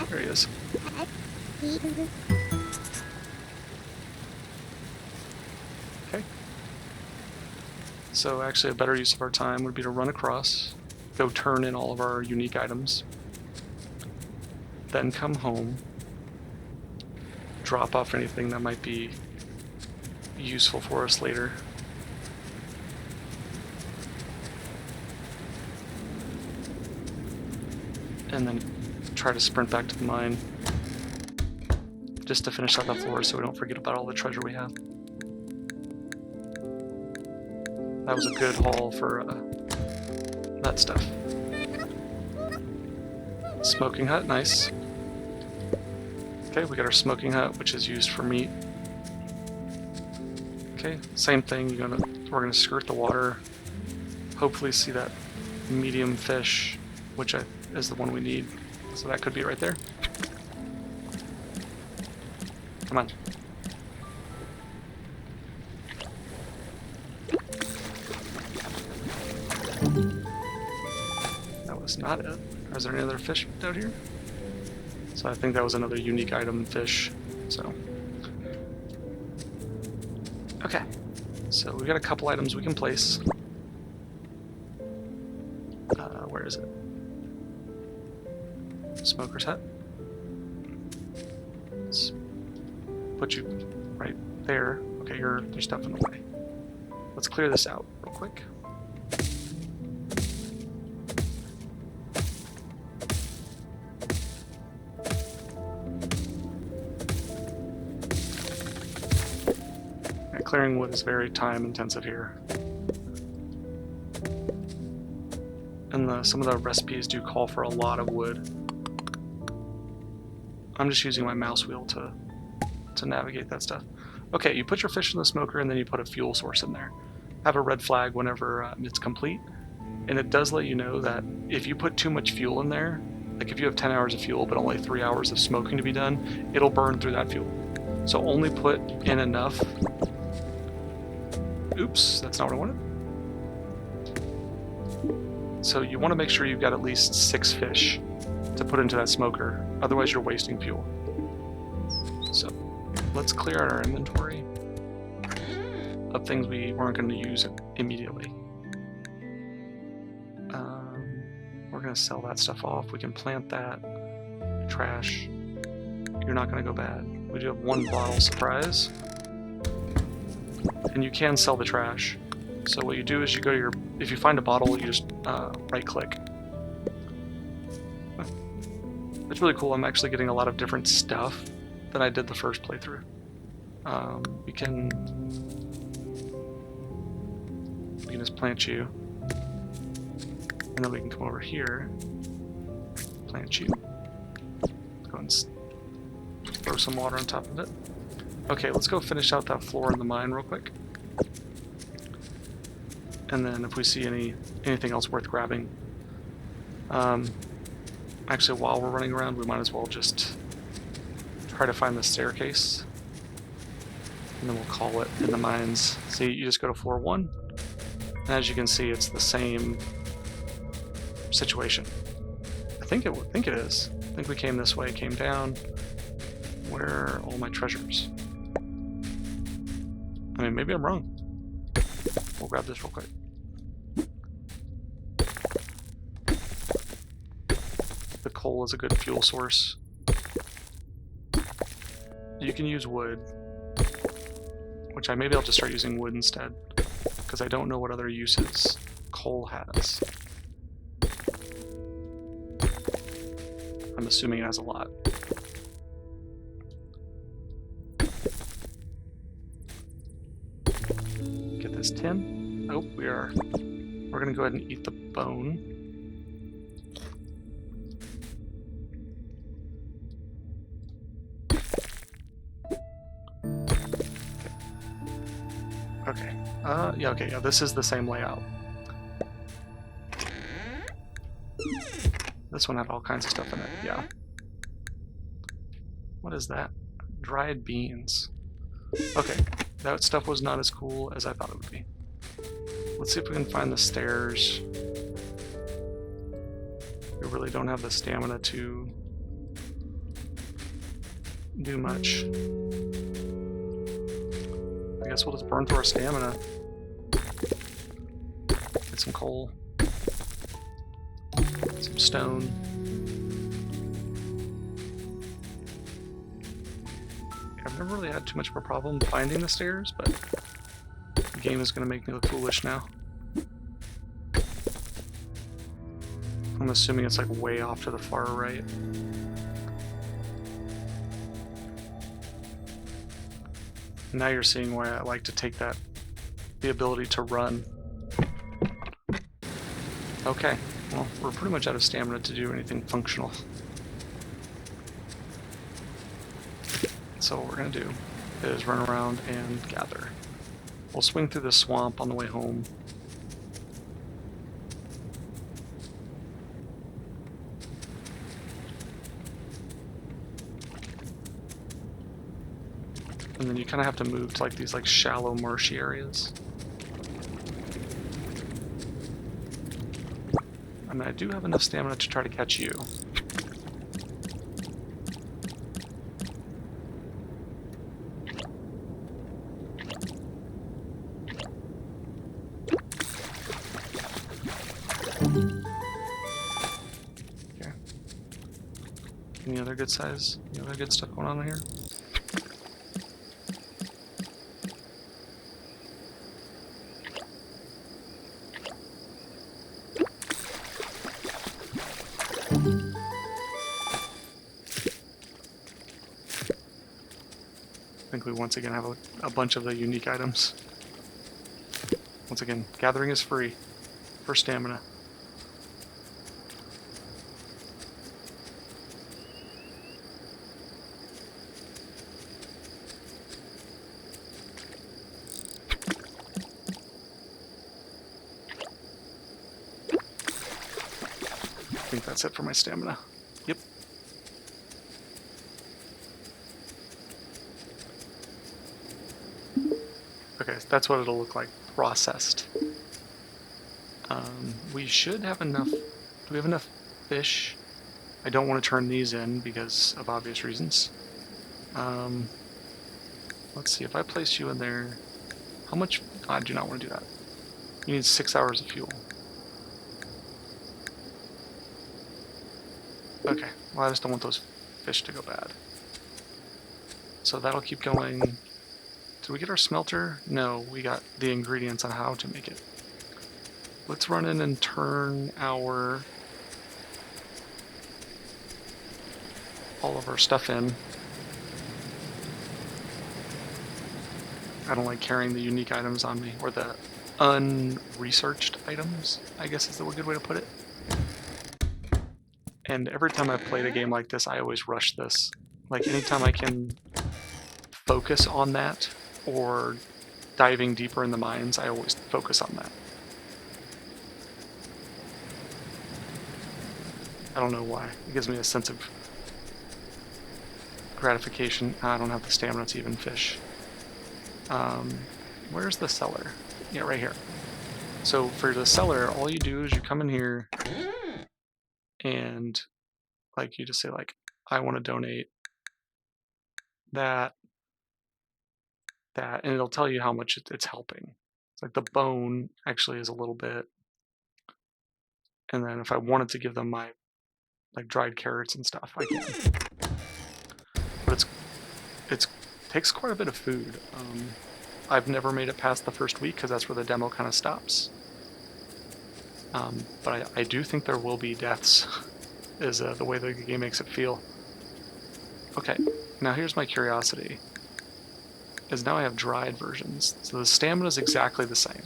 There he is. Okay. So actually a better use of our time would be to run across, go turn in all of our unique items, then come home, drop off anything that might be useful for us later. And then try to sprint back to the mine just to finish out the floor so we don't forget about all the treasure we have. That was a good haul for that stuff. Smoking hut, nice. Okay, we got our smoking hut, which is used for meat. Okay, same thing. We're gonna skirt the water. Hopefully, see that medium fish, which is the one we need. So that could be right there. Come on. That was not it. Is there any other fish out here? So I think that was another unique item fish. So. Okay, so we've got a couple items we can place. Where is it? Smoker's hut. Let's put you right there. Okay, there's stuff in the way. Let's clear this out real quick. Clearing wood is very time intensive here. And some of the recipes do call for a lot of wood. I'm just using my mouse wheel to navigate that stuff. Okay, you put your fish in the smoker and then you put a fuel source in there. Have a red flag whenever it's complete. And it does let you know that if you put too much fuel in there, like if you have 10 hours of fuel but only 3 hours of smoking to be done, it'll burn through that fuel. So only put in enough. Oops, that's not what I wanted. So you want to make sure you've got at least 6 fish to put into that smoker, otherwise you're wasting fuel. So let's clear out our inventory of things we weren't going to use immediately. We're going to sell that stuff off. We can plant that. Trash. You're not going to go bad. We do have 1 bottle surprise. And you can sell the trash. So what you do is you go to if you find a bottle, you just right click. It's really cool. I'm actually getting a lot of different stuff than I did the first playthrough. We can just plant you. And then we can come over here, plant you. Go and throw some water on top of it. Okay, let's go finish out that floor in the mine real quick. And then if we see anything else worth grabbing. Actually, while we're running around, we might as well just try to find the staircase. And then we'll call it in the mines. See, you just go to floor 1. And as you can see, it's the same situation. I think it is. I think we came this way, came down. Where are all my treasures? I mean, maybe I'm wrong. We'll grab this real quick. The coal is a good fuel source. You can use wood, which maybe I'll just start using wood instead, because I don't know what other uses coal has. I'm assuming it has a lot. Get this tin. Oh, we're gonna go ahead and eat the bone. Yeah, okay, yeah, this is the same layout. This one had all kinds of stuff in it, yeah. What is that? Dried beans. Okay, that stuff was not as cool as I thought it would be. Let's see if we can find the stairs. We really don't have the stamina to do much. I guess we'll just burn through our stamina. Get some coal. Some stone. I've never really had too much of a problem finding the stairs, but the game is going to make me look foolish now. I'm assuming it's like way off to the far right. Now you're seeing why I like to take the ability to run. Okay, well, we're pretty much out of stamina to do anything functional. So what we're going to do is run around and gather. We'll swing through the swamp on the way home. And then you kind of have to move to like these like shallow marshy areas. I mean, I do have enough stamina to try to catch you. Okay. Any other good size? Any other good stuff going on here? I think we once again have a bunch of the unique items. Once again, gathering is free for stamina. I think that's it for my stamina. Yep. Okay, so that's what it'll look like, processed. We should have enough. Do we have enough fish? I don't want to turn these in because of obvious reasons. Let's see, if I place you in there, how much? I do not want to do that. You need 6 hours of fuel. Okay, well, I just don't want those fish to go bad. So that'll keep going. Did we get our smelter? No, we got the ingredients on how to make it. Let's run in and turn all of our stuff in. I don't like carrying the unique items on me, or the unresearched items, I guess is the good way to put it. And every time I've played a game like this, I always rush this. Like, anytime I can focus on that, or diving deeper in the mines, I always focus on that. I don't know why. It gives me a sense of gratification. I don't have the stamina to even fish. Where's the cellar? Yeah, right here. So for the cellar, all you do is you come in here and like you just say like, I want to donate that, and it'll tell you how much it's helping. It's like the bone actually is a little bit. And then if I wanted to give them my like dried carrots and stuff, I can. But it takes quite a bit of food. I've never made it past the first week because that's where the demo kind of stops. But I do think there will be deaths, is the way the game makes it feel. Okay, now here's my curiosity. Is now I have dried versions. So the stamina is exactly the same.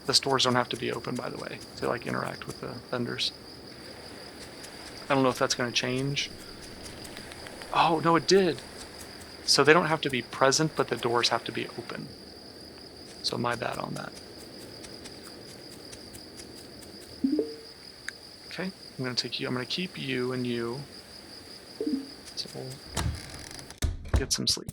The stores don't have to be open, by the way, to like interact with the vendors. I don't know if that's going to change. Oh, no, it did. So they don't have to be present, but the doors have to be open. So my bad on that. Okay, I'm gonna take you. I'm gonna keep you and you. So we'll get some sleep.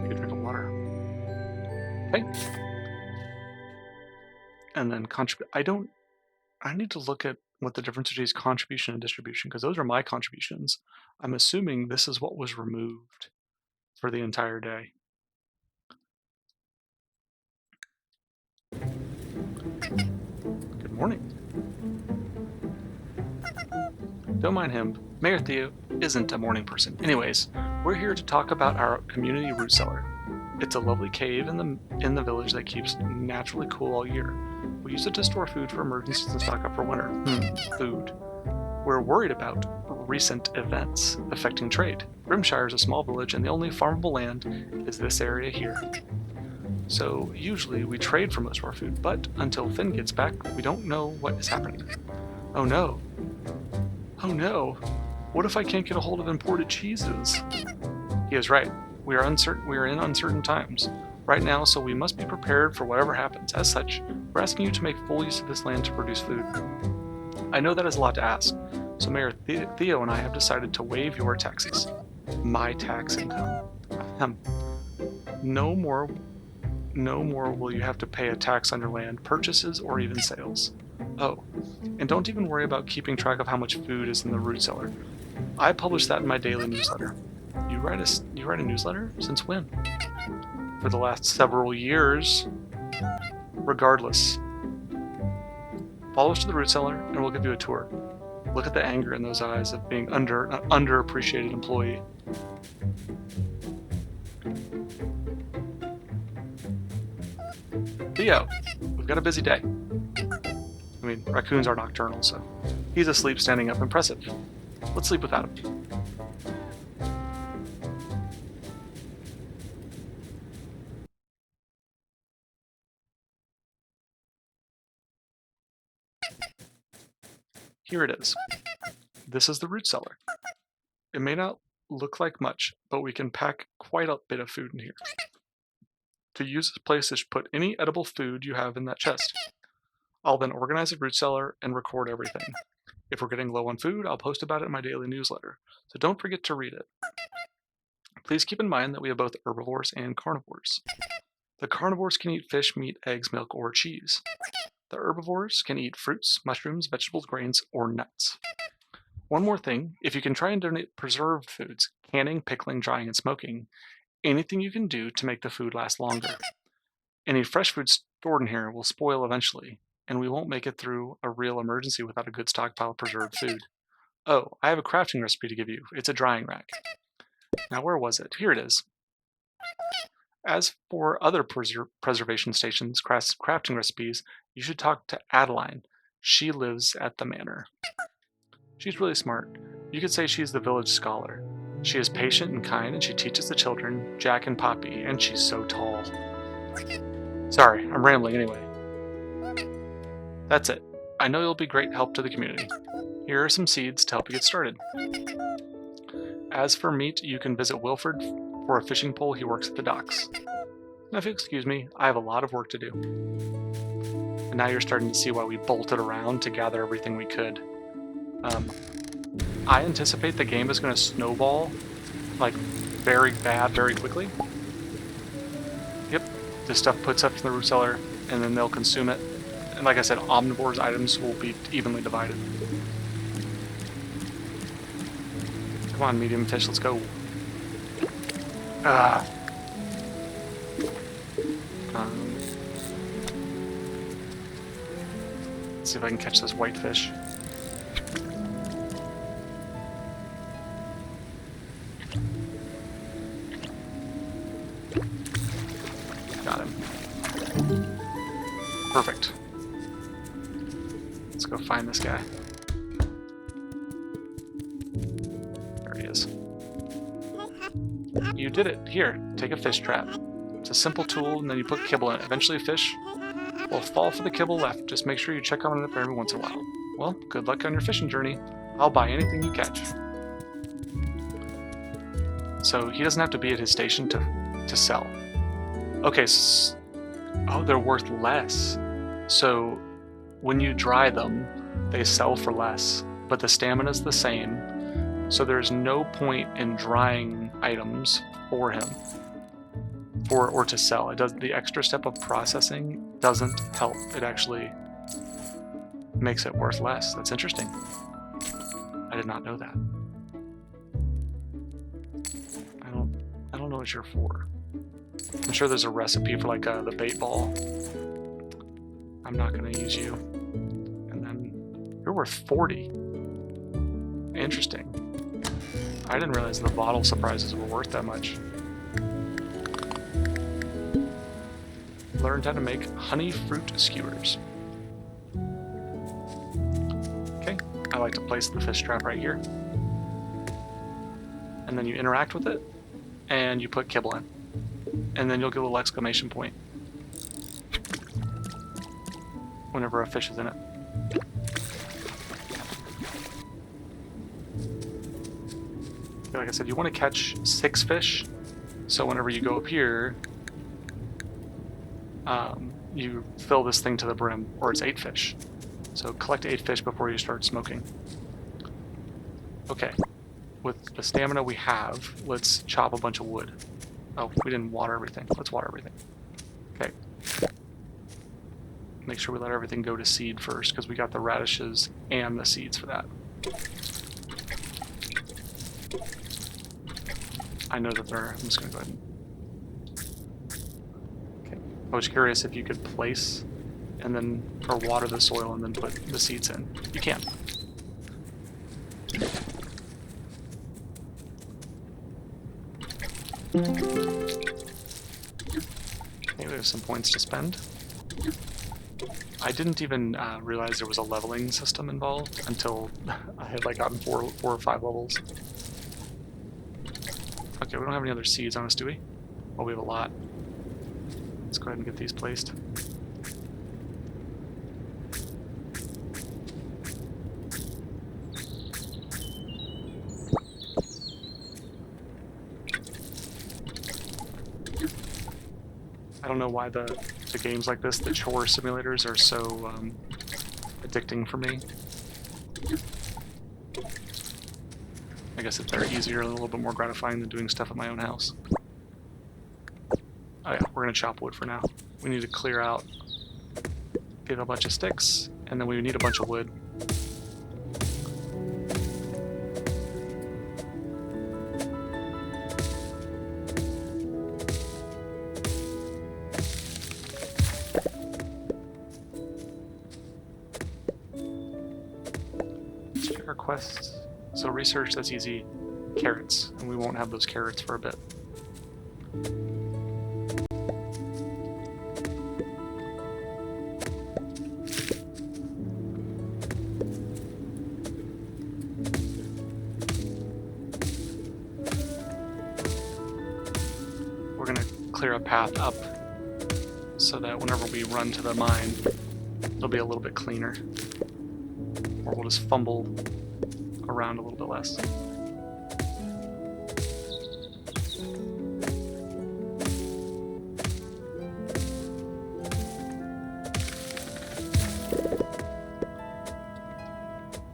Take a drink of water. Okay. And then contribute. I need to look at what the difference between contribution and distribution, because those are my contributions. I'm assuming this is what was removed for the entire day. Good morning. Don't mind him. Mayor Theo isn't a morning person. Anyways, we're here to talk about our community root cellar. It's a lovely cave in the village that keeps naturally cool all year. We use it to store food for emergencies and stock up for winter. Food. We're worried about recent events affecting trade. Grimshire is a small village and the only farmable land is this area here. So usually we trade for most of our food, but until Finn gets back, we don't know what is happening. Oh no. Oh no. What if I can't get a hold of imported cheeses? He is right. We are in uncertain times right now, so we must be prepared for whatever happens. As such, we're asking you to make full use of this land to produce food. I know that is a lot to ask, so Mayor Theo and I have decided to waive your taxes. My tax income. No more will you have to pay a tax on your land, purchases, or even sales. Oh, and don't even worry about keeping track of how much food is in the root cellar. I publish that in my daily newsletter. You write a newsletter? Since when? For the last several years. Regardless. Follow us to the root cellar and we'll give you a tour. Look at the anger in those eyes of being an underappreciated employee. Theo, we've got a busy day. I mean, raccoons are nocturnal, so he's asleep standing up. Impressive. Let's sleep without him. Here it is. This is the root cellar. It may not look like much, but we can pack quite a bit of food in here. To use this place is put any edible food you have in that chest. I'll then organize the root cellar and record everything. If we're getting low on food, I'll post about it in my daily newsletter, so don't forget to read it. Please keep in mind that we have both herbivores and carnivores. The carnivores can eat fish, meat, eggs, milk, or cheese. The herbivores can eat fruits, mushrooms, vegetables, grains, or nuts. One more thing, if you can try and donate preserved foods, canning, pickling, drying, and smoking, anything you can do to make the food last longer. Any fresh food stored in here will spoil eventually, and we won't make it through a real emergency without a good stockpile of preserved food. Oh, I have a crafting recipe to give you. It's a drying rack. Now where was it? Here it is. As for other preservation stations, crafting recipes, you should talk to Adeline. She lives at the manor. She's really smart. You could say she's the village scholar. She is patient and kind, and she teaches the children, Jack and Poppy, and she's so tall. Sorry, I'm rambling anyway. That's it. I know you'll be great help to the community. Here are some seeds to help you get started. As for meat, you can visit Wilford for a fishing pole. He works at the docks. Now, if you'll excuse me, I have a lot of work to do. And now you're starting to see why we bolted around to gather everything we could. I anticipate the game is going to snowball, like, very bad very quickly. Yep, this stuff puts up in the root cellar, and then they'll consume it. And like I said, omnivores' items will be evenly divided. Come on, medium fish, let's go. Let's see if I can catch this white fish. Got him. Perfect. Let's go find this guy. There he is. You did it. Here, take a fish trap. It's a simple tool, and then you put kibble in it. Eventually a fish Well, fall for the kibble left. Just make sure you check on it every once in a while. Well, good luck on your fishing journey. I'll buy anything you catch. So he doesn't have to be at his station to sell. Okay, oh, they're worth less. So when you dry them, they sell for less, but the stamina's the same. So there's no point in drying items for him, or to sell. It does, the extra step of processing doesn't help. It actually makes it worth less. That's interesting. I did not know that. I don't know what you're for. I'm sure there's a recipe for like the bait ball. I'm not going to use you. And then you're worth 40. Interesting. I didn't realize the bottle surprises were worth that much. Learned how to make honey fruit skewers. Okay, I like to place the fish trap right here. And then you interact with it, and you put kibble in. And then you'll get a little exclamation point whenever a fish is in it. Like I said, you want to catch 6 fish, so whenever you go up here, you fill this thing to the brim, or it's 8 fish. So collect 8 fish before you start smoking. Okay, with the stamina we have, let's chop a bunch of wood. Oh, we didn't water everything. Let's water everything. Okay. Make sure we let everything go to seed first, because we got the radishes and the seeds for that. I know that they're... I'm just going to go ahead and... Okay. I was curious if you could place and then... or water the soil and then put the seeds in. You can. Okay, we have some points to spend. I didn't even realize there was a leveling system involved until I had like gotten 4 or 5 levels. Okay, we don't have any other seeds on us, do we? Well, we have a lot. Let's go ahead and get these placed. I don't know why the games like this, the chore simulators, are so addicting for me. I guess if they're easier and a little bit more gratifying than doing stuff at my own house. Oh yeah, we're gonna chop wood for now. We need to clear out, get a bunch of sticks, and then we need a bunch of wood. Let's check our quests. So research, that's easy. Carrots, and we won't have those carrots for a bit. We're going to clear a path up so that whenever we run to the mine, it'll be a little bit cleaner. Or we'll just fumble around a little bit less.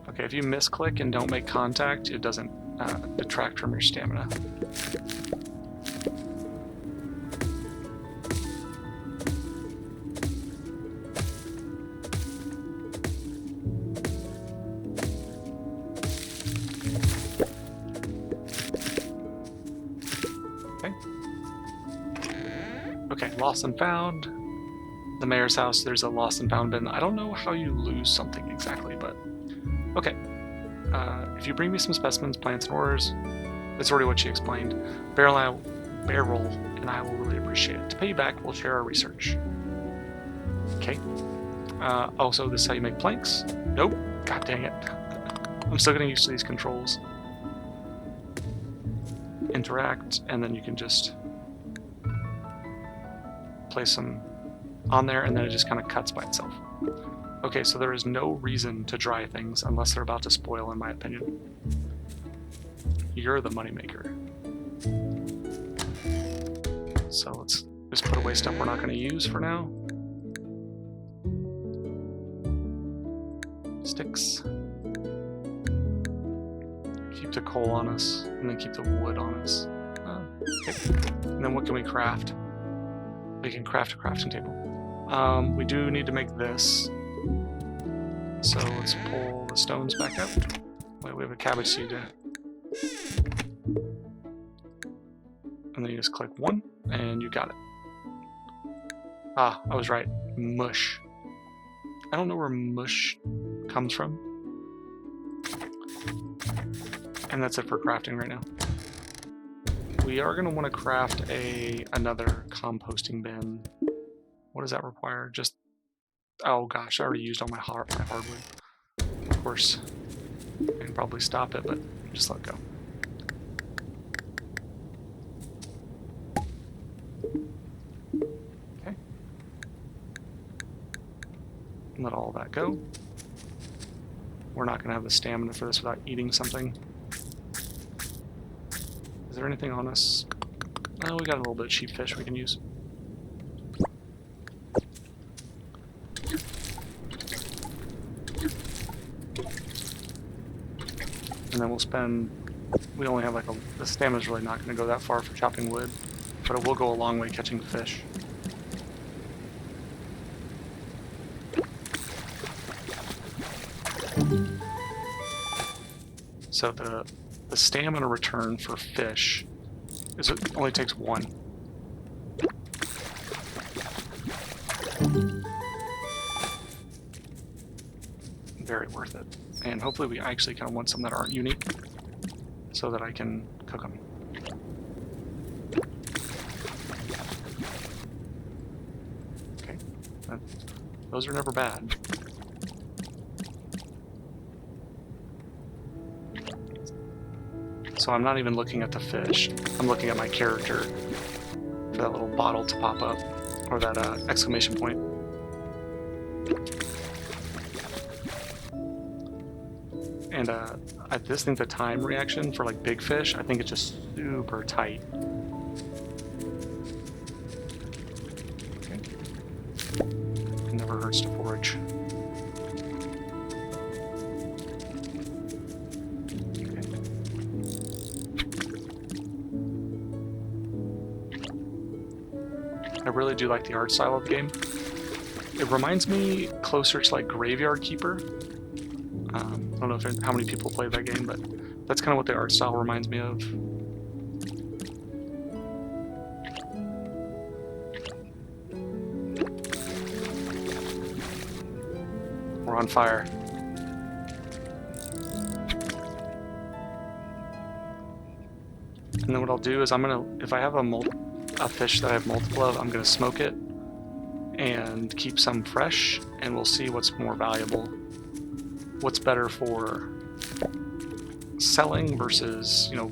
Okay, if you misclick and don't make contact, it doesn't detract from your stamina. Okay, lost and found. The mayor's house, there's a lost and found bin. I don't know how you lose something exactly, but... Okay. If you bring me some specimens, plants, and ores, that's already what she explained. Beryl and I will really appreciate it. To pay you back, we'll share our research. Okay. Also, this is how you make planks. Nope. God dang it. I'm still getting used to these controls. Interact, and then you can just place some on there, and then it just kind of cuts by itself. Okay, so there is no reason to dry things unless they're about to spoil, in my opinion. You're the moneymaker. So let's just put away stuff we're not going to use for now. Sticks. Keep the coal on us, and then keep the wood on us. Okay. And then what can we craft? We can craft a crafting table. We do need to make this. So let's pull the stones back up. Wait, we have a cabbage seed there. And then you just click 1, and you got it. Ah, I was right. Mush. I don't know where mush comes from. And that's it for crafting right now. We are going to want to craft another composting bin. What does that require? Just... Oh gosh, I already used all my hardwood. Of course, I can probably stop it, but just let it go. Okay. Let all that go. We're not going to have the stamina for this without eating something. Is there anything on us? Oh, we got a little bit of cheap fish we can use. And then we'll spend... We only have like the stamina's really not going to go that far for chopping wood, but it will go a long way catching fish. So the stamina return for fish is it only takes 1. Very worth it. And hopefully we actually kind of want some that aren't unique so that I can cook them. Okay. Those are never bad. So I'm not even looking at the fish. I'm looking at my character for that little bottle to pop up, or that exclamation point. And I just think the time reaction for like big fish, I think it's just super tight. Okay. It never hurts to forage. I really do like the art style of the game. It reminds me closer to like Graveyard Keeper. I don't know how many people play that game, but that's kind of what the art style reminds me of. We're on fire. And then what I'll do is if I have a fish that I have multiple of, I'm gonna smoke it and keep some fresh, and we'll see what's more valuable. What's better for selling versus, you know,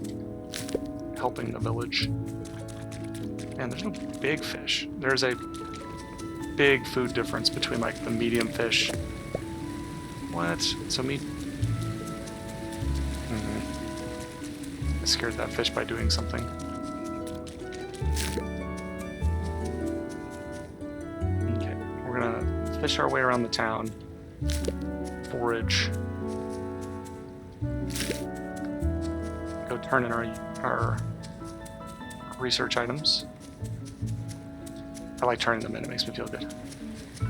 helping the village. And there's no big fish. There's a big food difference between like the medium fish. What? So I scared that fish by doing something. Okay, we're gonna fish our way around the town. Forage. Go turn in our research items. I like turning them in, it makes me feel good.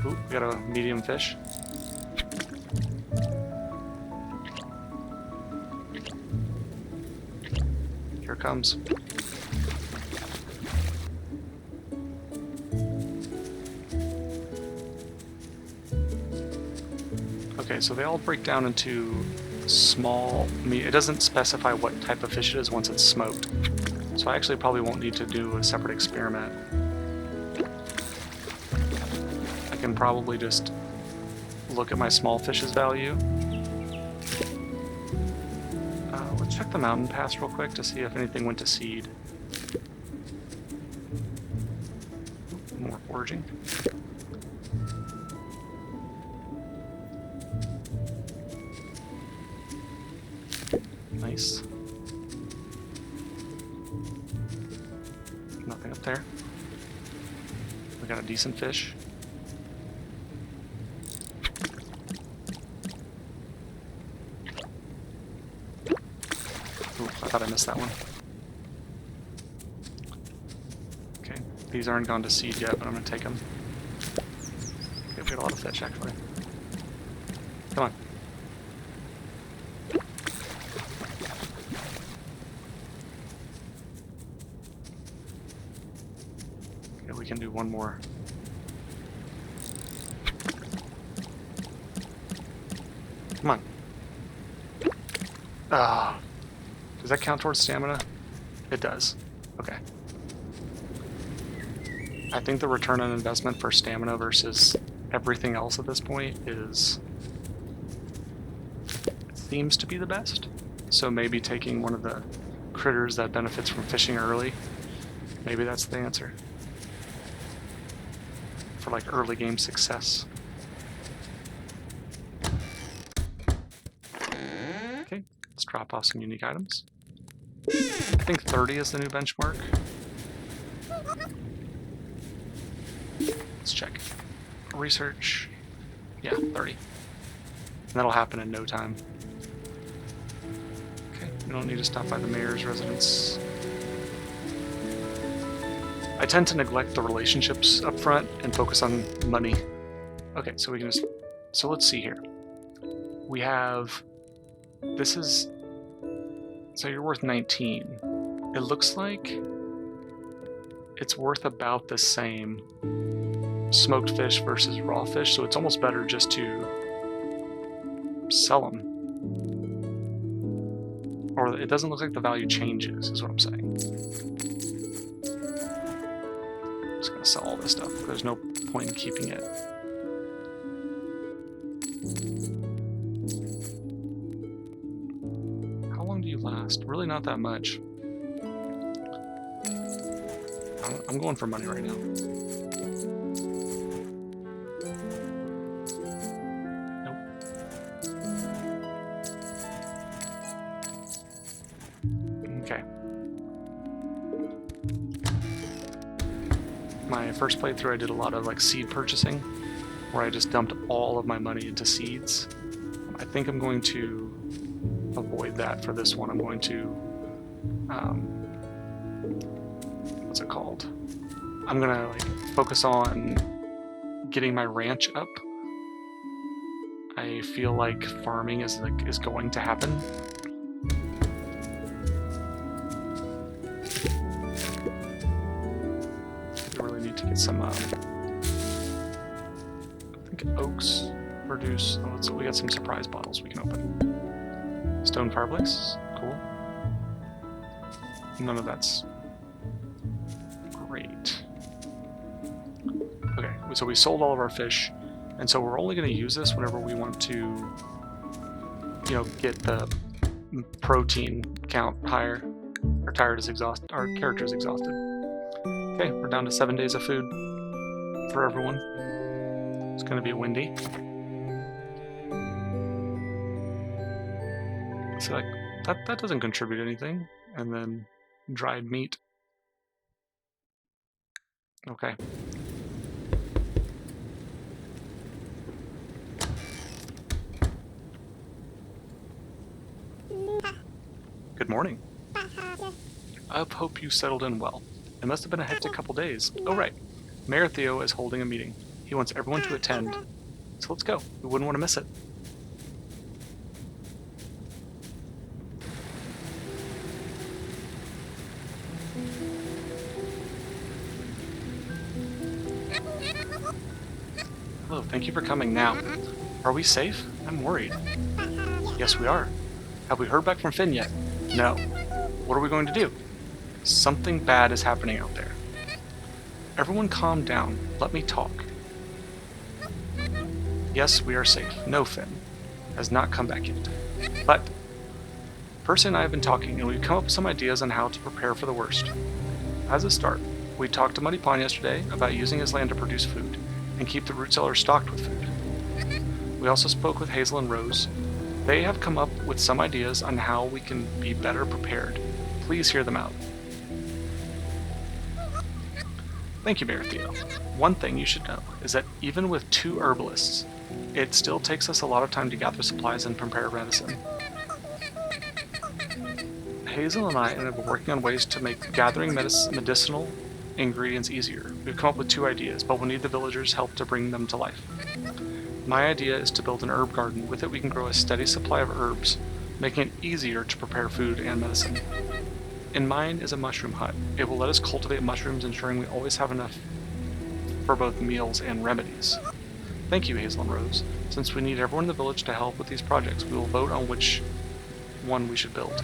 Ooh, we got a medium fish. Here it comes. Okay, so they all break down into small meat. It doesn't specify what type of fish it is once it's smoked. So I actually probably won't need to do a separate experiment. I can probably just look at my small fish's value. Let's check the mountain pass real quick to see if anything went to seed. More foraging. Nice. Nothing up there. We got a decent fish. Ooh, I thought I missed that one. Okay, these aren't gone to seed yet, but I'm going to take them. Okay, we got a lot of fish, actually. Come on. Okay, we can do one more. Come on. Ah. Does that count towards stamina? It does. Okay. I think the return on investment for stamina versus everything else at this point seems to be the best. So maybe taking one of the critters that benefits from fishing early, maybe that's the answer. For like early game success. Okay, let's drop off some unique items. I think 30 is the new benchmark. Let's check. Research. Yeah, 30. And that'll happen in no time. Okay, we don't need to stop by the mayor's residence. I tend to neglect the relationships up front and focus on money. Okay, so we can just... So let's see here. We have... This is... So you're worth 19. It looks like it's worth about the same smoked fish versus raw fish, so it's almost better just to sell them. Or it doesn't look like the value changes, is what I'm saying. I'm just gonna sell all this stuff. There's no point in keeping it. How long do you last? Really not that much. I'm going for money right now. Nope. Okay. My first playthrough I did a lot of like seed purchasing, where I just dumped all of my money into seeds. I think I'm going to avoid that for this one. I'm going to, what's it called? I'm gonna like focus on getting my ranch up. I feel like farming is going to happen. I really need to get some. I think oaks produce. Oh, we got some surprise bottles we can open. Stone fireplace, cool. None of that's great. Okay, so we sold all of our fish, and so we're only going to use this whenever we want to, you know, get the protein count higher. Our character is exhausted. Okay, we're down to 7 days of food for everyone. It's going to be windy. So like that doesn't contribute anything. And then dried meat. Okay. Good morning. I hope you settled in well. It must have been a hectic couple days. Oh right, Mayor Theo is holding a meeting. He wants everyone to attend. So let's go. We wouldn't want to miss it. Hello, thank you for coming now. Are we safe? I'm worried. Yes, we are. Have we heard back from Finn yet? No. What are we going to do? Something bad is happening out there. Everyone calm down. Let me talk. Yes, we are safe. No, Finn has not come back yet. But Percy and I have been talking, and we've come up with some ideas on how to prepare for the worst. As a start, we talked to Muddy Pond yesterday about using his land to produce food and keep the root cellar stocked with food. We also spoke with Hazel and Rose They have come up with some ideas on how we can be better prepared. Please hear them out. Thank you, Mayor Theo. One thing you should know is that even with 2 herbalists, it still takes us a lot of time to gather supplies and prepare medicine. Hazel and I have been working on ways to make gathering medicinal ingredients easier. We've come up with 2 ideas, but we'll need the villagers' help to bring them to life. My idea is to build an herb garden. With it, we can grow a steady supply of herbs, making it easier to prepare food and medicine. In mine is a mushroom hut. It will let us cultivate mushrooms, ensuring we always have enough for both meals and remedies. Thank you, Hazel and Rose. Since we need everyone in the village to help with these projects, we will vote on which one we should build.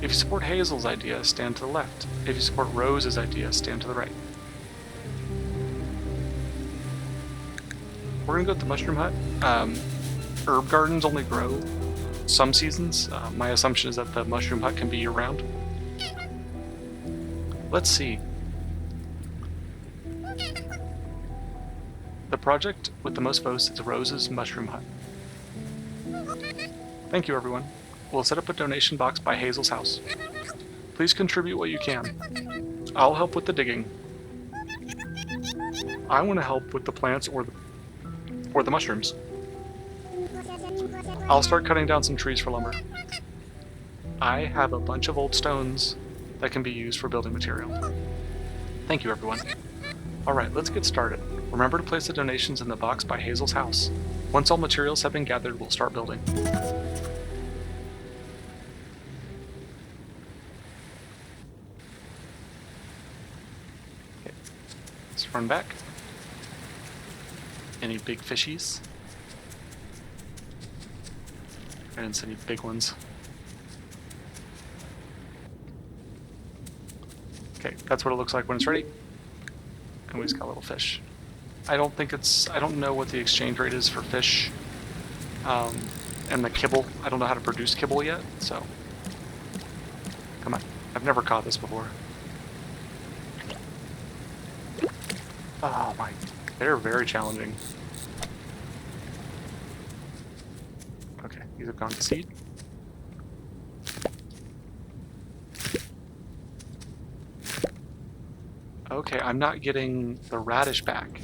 If you support Hazel's idea, stand to the left. If you support Rose's idea, stand to the right. We're gonna go with the mushroom hut. Herb gardens only grow some seasons. My assumption is that the mushroom hut can be year-round. Let's see. The project with the most votes is Rose's Mushroom Hut. Thank you, everyone. We'll set up a donation box by Hazel's house. Please contribute what you can. I'll help with the digging. I want to help with the plants or the mushrooms. I'll start cutting down some trees for lumber. I have a bunch of old stones that can be used for building material. Thank you, everyone. Alright, let's get started. Remember to place the donations in the box by Hazel's house. Once all materials have been gathered, we'll start building. Okay, let's run back. Any big fishies? I didn't see any big ones. Okay, that's what it looks like when it's ready. And we just got a little fish. I don't know what the exchange rate is for fish. And the kibble. I don't know how to produce kibble yet, so. Come on. I've never caught this before. Oh my. They're very challenging. Okay, these have gone to seed. Okay, I'm not getting the radish back.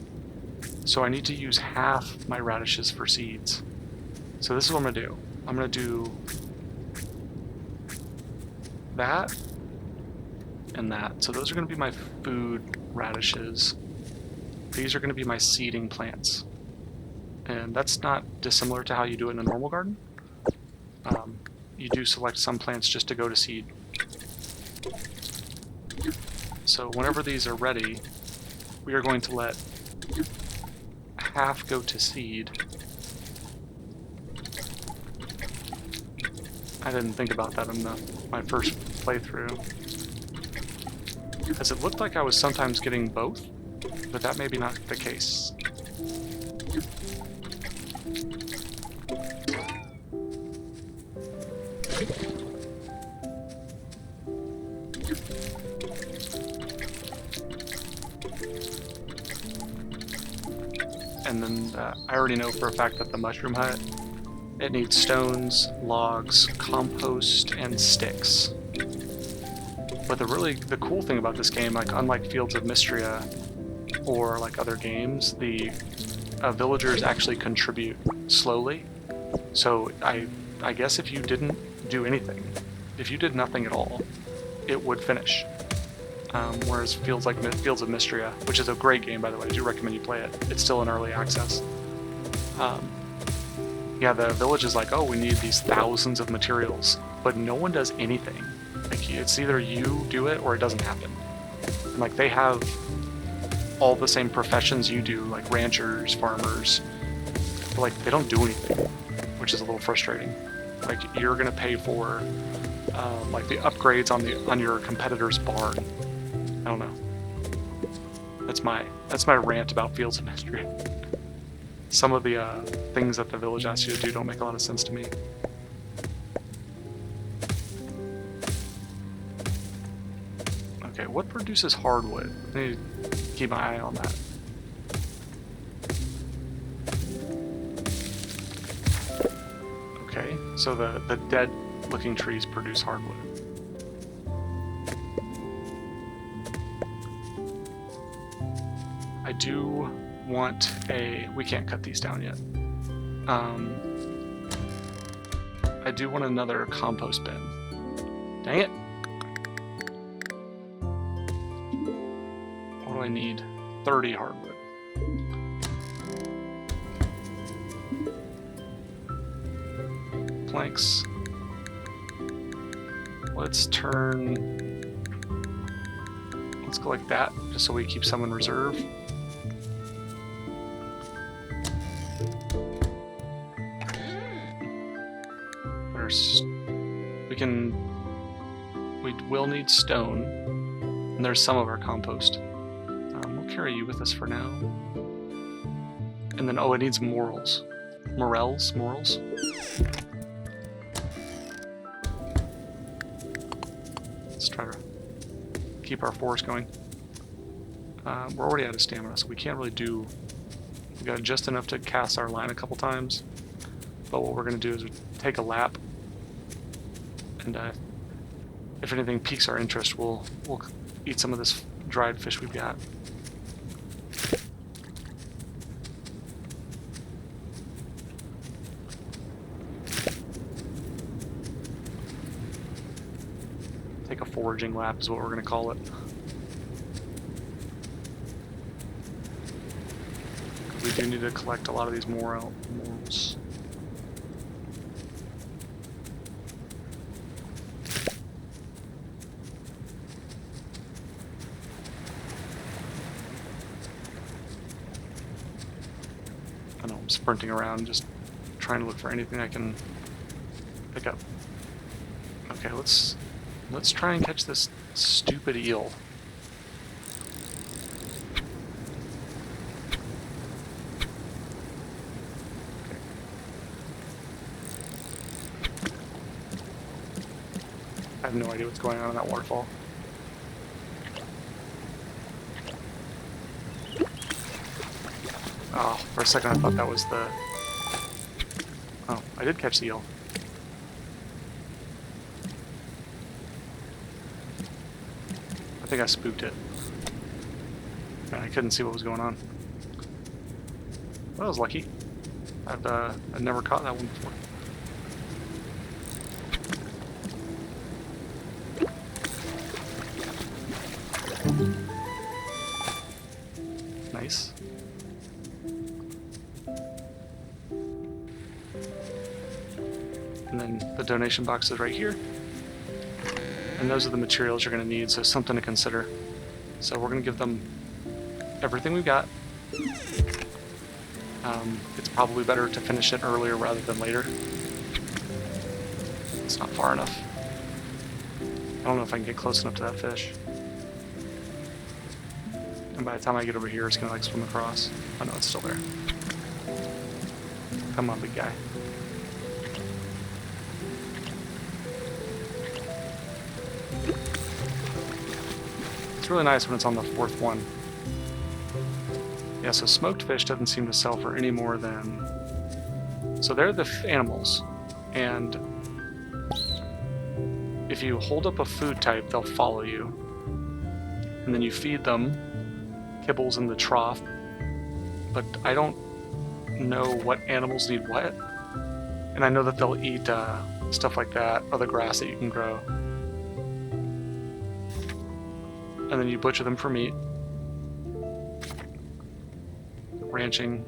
So I need to use half my radishes for seeds. So this is what I'm going to do. I'm going to do that and that. So those are going to be my food radishes. These are going to be my seeding plants. And that's not dissimilar to how you do it in a normal garden. You do select some plants just to go to seed. So whenever these are ready, we are going to let half go to seed. I didn't think about that in my first playthrough. Because it looked like I was sometimes getting both, but that may be not the case. And then I already know for a fact that the mushroom hut, it needs stones, logs, compost, and sticks. But the cool thing about this game, like unlike Fields of Mystria or like other games, the villagers actually contribute slowly. So I guess if you didn't do anything, if you did nothing at all, it would finish. Whereas Fields of Mystria, which is a great game by the way, I do recommend you play it. It's still in early access. Yeah, the village is like, oh, we need these thousands of materials, but no one does anything. Like, it's either you do it or it doesn't happen. And like they have all the same professions you do, like ranchers, farmers, but like they don't do anything, which is a little frustrating. Like you're gonna pay for like the upgrades on your competitor's barn. I don't know. That's my rant about Fields of Mystery. Some of the things that the village asks you to do don't make a lot of sense to me. Okay, what produces hardwood? I need to keep my eye on that. Okay. So the dead looking trees produce hardwood. I do want a... we can't cut these down yet. I do want another compost bin. Dang it! What do I need? 30 hardwood. Planks. Let's go like that, just so we keep some in reserve. We will need stone, and there's some of our compost. We'll carry you with us for now. And then, oh, it needs morels. Morels? Let's try to keep our forest going. We're already out of stamina, so we can't really do... we got just enough to cast our line a couple times. But what we're going to do is take a lap, and if anything piques our interest, we'll eat some of this dried fish we've got. Take a foraging lap is what we're going to call it. We do need to collect a lot of these morels. I know I'm sprinting around just trying to look for anything I can pick up. Okay, let's try and catch this stupid eel. Okay. I have no idea what's going on in that waterfall. Oh, for a second I thought that was the... oh, I did catch the eel. I think I spooked it. I couldn't see what was going on. Well, that was lucky. I've never caught that one before. Nice. And then the donation box is right here. And those are the materials you're going to need, so something to consider. So we're going to give them everything we've got. It's probably better to finish it earlier rather than later. It's not far enough. I don't know if I can get close enough to that fish. And by the time I get over here, it's going to like swim across. Oh no, it's still there. Come on, big guy. It's really nice when it's on the fourth one. Yeah, so smoked fish doesn't seem to sell for any more than... so they're the animals, and if you hold up a food type, they'll follow you. And then you feed them kibbles in the trough, but I don't know what animals need what. And I know that they'll eat stuff like that, or the grass that you can grow. And then you butcher them for meat. Ranching.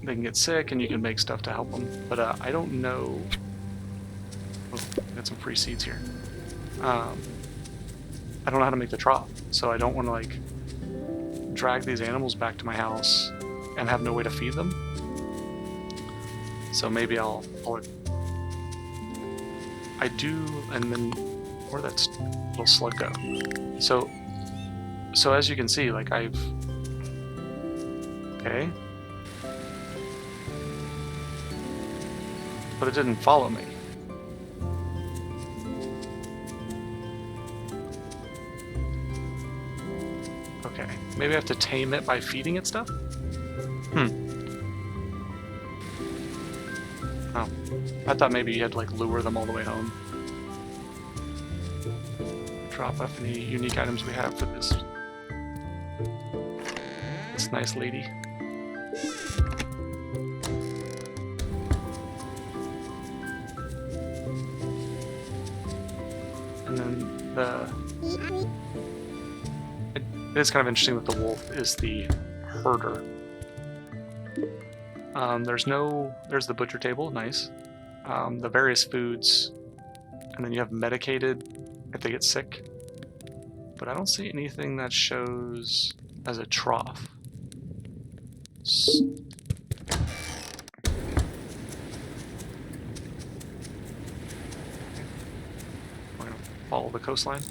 They can get sick and you can make stuff to help them. But I don't know... oh, got some free seeds here. I don't know how to make the trough, so I don't want to like drag these animals back to my house and have no way to feed them. So maybe I do, and then where'd that little slug go? So as you can see, like okay. But it didn't follow me. Okay, maybe I have to tame it by feeding it stuff? Oh, I thought maybe you had to like lure them all the way home. Drop off any unique items we have for this nice lady. And then it is kind of interesting that the wolf is the herder. There's the butcher table, nice. The various foods, and then you have medicated if they get sick. But I don't see anything that shows as a trough. We're gonna follow the coastline.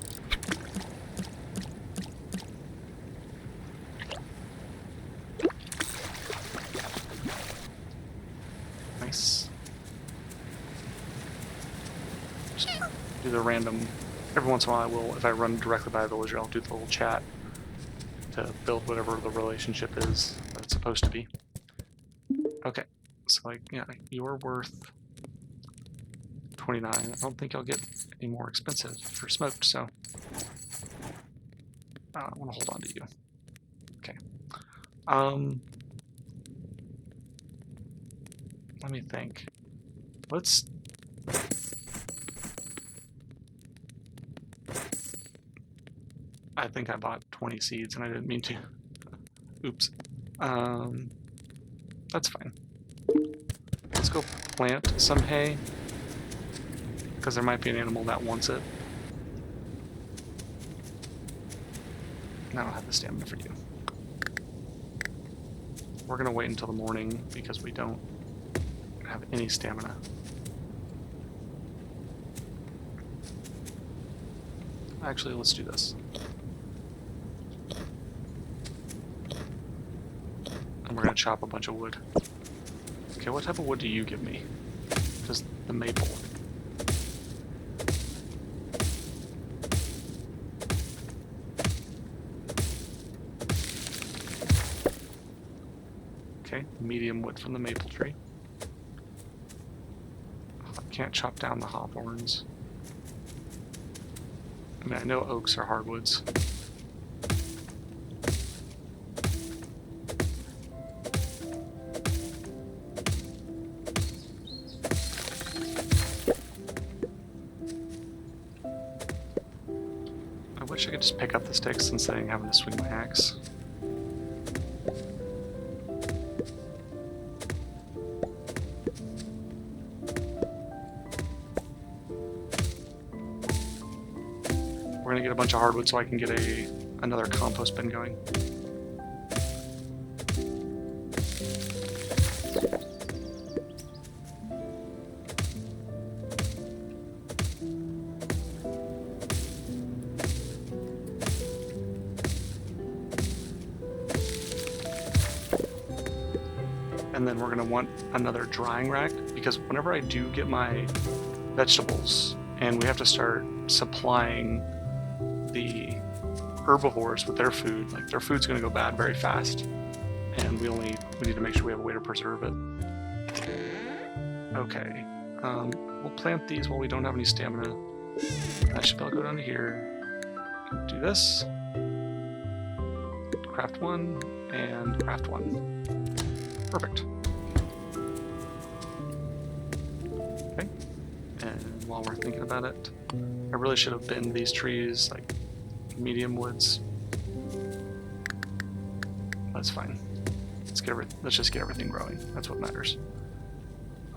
Nice. Just do the random. Every once in a while, I will, if I run directly by a villager, I'll do the little chat to build whatever the relationship is that it's supposed to be. Okay, so like, yeah, you're worth 29. I don't think I'll get any more expensive for smoked, so I want to hold on to you. Okay. Let me think. Let's. I think I bought 20 seeds and I didn't mean to. Oops. That's fine. Let's go plant some hay, because there might be an animal that wants it. And I don't have the stamina for you. We're gonna wait until the morning because we don't have any stamina. Actually, let's do this. And we're gonna chop a bunch of wood. Okay, what type of wood do you give me? Just the maple. Okay, medium wood from the maple tree. I can't chop down the hawthorns. I mean, I know oaks are hardwoods. I wish I could just pick up the sticks instead of having to swing my axe. We're gonna get a bunch of hardwood so I can get another compost bin going. And then we're gonna want another drying rack, because whenever I do get my vegetables and we have to start supplying the herbivores with their food, like their food's gonna go bad very fast, and we need to make sure we have a way to preserve it. Okay, we'll plant these while we don't have any stamina. I should be able to go down here and do this. Craft one and craft one. Perfect. Okay, and while we're thinking about it, I really should have binned these trees, like medium woods. That's fine. Let's just get everything growing. That's what matters.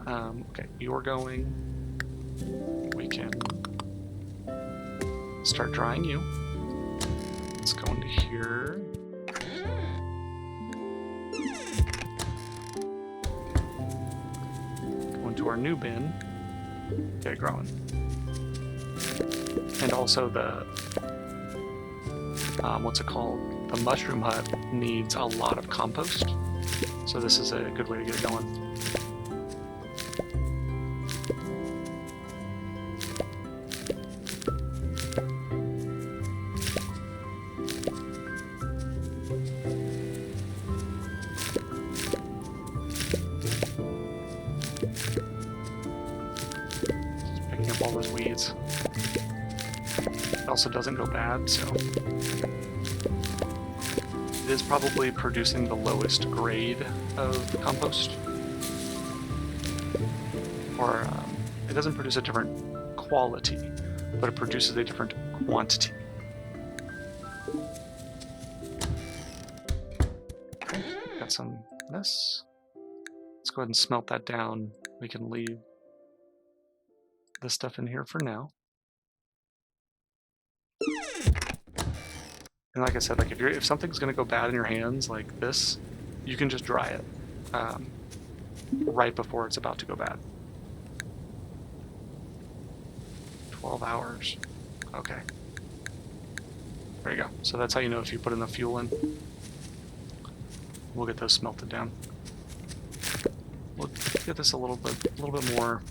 Okay, you're going. We can start drying you. Let's go into here. Go into our new bin. Get it growing. And also the what's it called? The mushroom hut needs a lot of compost, so this is a good way to get it going. with weeds. It also doesn't go bad, so it is probably producing the lowest grade of compost. Or it doesn't produce a different quality, but it produces a different quantity. Okay, got some of this. Let's go ahead and smelt that down. We can leave this stuff in here for now. And like I said, like if something's going to go bad in your hands like this, you can just dry it right before it's about to go bad. 12 hours. Okay. There you go. So that's how you know if you put enough fuel in. We'll get those smelted down. We'll get this a little bit more.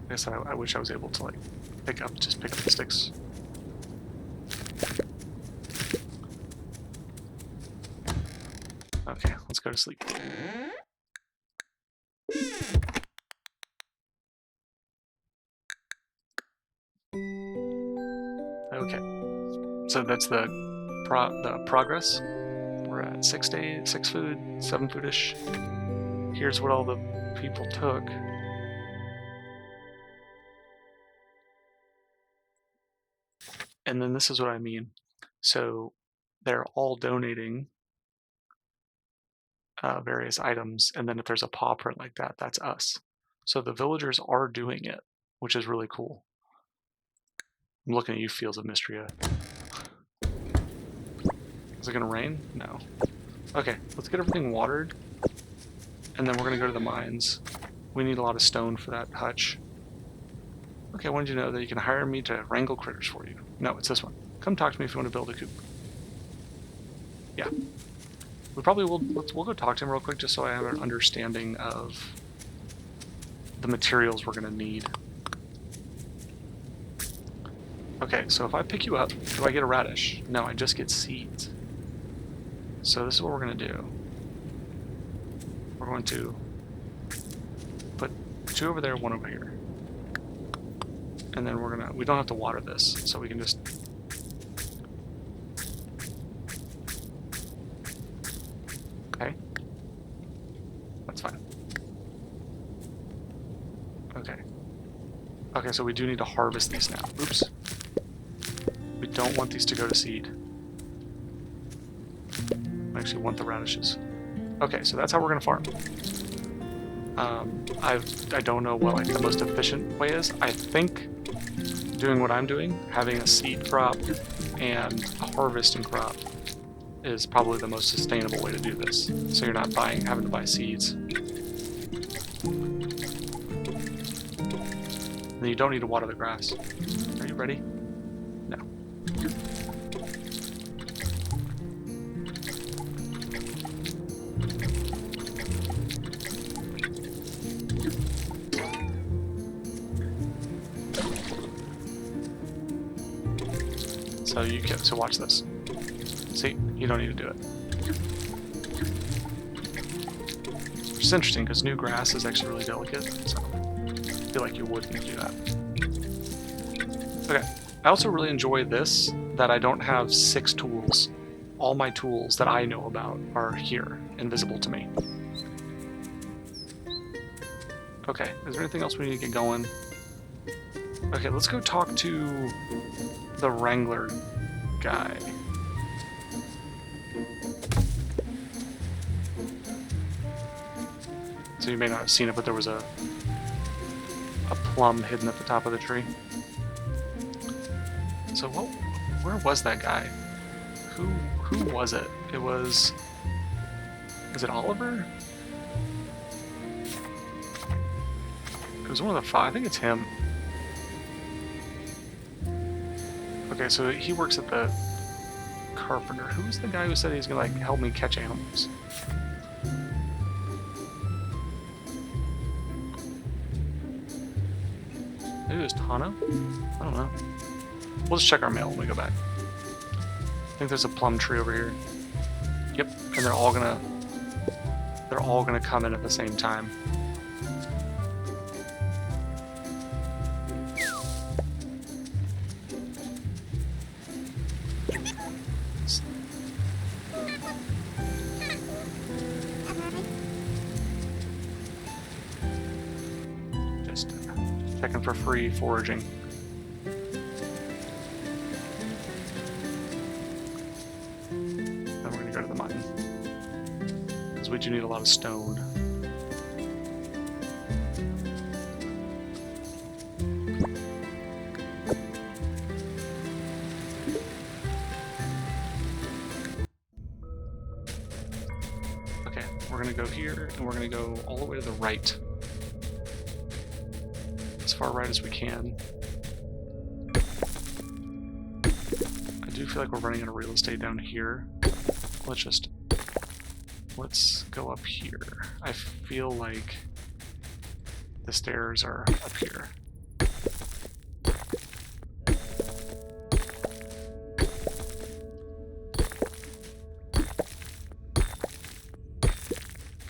I guess I wish I was able to like pick up the sticks. Okay, let's go to sleep. Okay, so that's the progress. We're at 6 days, 6 food, 7 foodish. Here's what all the people took. And then this is what I mean. So they're all donating various items, and then if there's a paw print like that, that's us. So the villagers are doing it, which is really cool. I'm looking at you, Fields of Mystria. Is it gonna rain? No. Okay, let's get everything watered, and then we're gonna go to the mines. We need a lot of stone for that hutch. Okay, I wanted you to know that you can hire me to wrangle critters for you. No, it's this one. Come talk to me if you want to build a coop. Yeah. We probably will. We'll go talk to him real quick just so I have an understanding of the materials we're going to need. Okay, so if I pick you up, do I get a radish? No, I just get seeds. So this is what we're going to do. We're going to put 2 over there, 1 over here. And then we don't have to water this, so we can just... Okay. That's fine. Okay. Okay, so we do need to harvest these now. Oops. We don't want these to go to seed. I actually want the radishes. Okay, so that's how we're gonna farm. I don't know what like the most efficient way is. I think doing what I'm doing, having a seed crop and a harvesting crop, is probably the most sustainable way to do this. So you're not having to buy seeds. And then you don't need to water the grass. Are you ready? No. So watch this. See, you don't need to do it. Which is interesting because new grass is actually really delicate, so I feel like you would need to do that. Okay, I also really enjoy this, that I don't have 6 tools. All my tools that I know about are here, invisible to me. Okay, is there anything else we need to get going? Okay, let's go talk to the Wrangler guy. So you may not have seen it, but there was a plum hidden at the top of the tree. So where was that guy? Who was it? Was it Oliver? It was one of the 5. I think it's him. Okay, so he works at the carpenter. Who's the guy who said he's gonna like help me catch animals? Maybe it was Tano? I don't know. We'll just check our mail when we go back. I think there's a plum tree over here. Yep, and they're all gonna come in at the same time. Just checking for free foraging. We do need a lot of stone. Okay, we're gonna go here, and we're gonna go all the way to the right. As far right as we can. I do feel like we're running out of real estate down here. Let's go up here. I feel like the stairs are up here.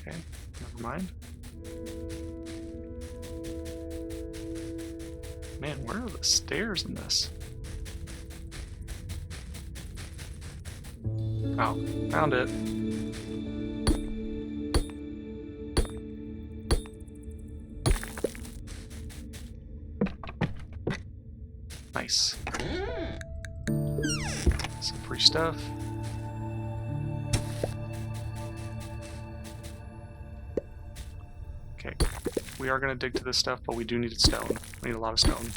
Okay, never mind. Man, where are the stairs in this? Oh, found it. Nice. Some free stuff. Okay, we are going to dig to this stuff, but we do need stone. We need a lot of stone.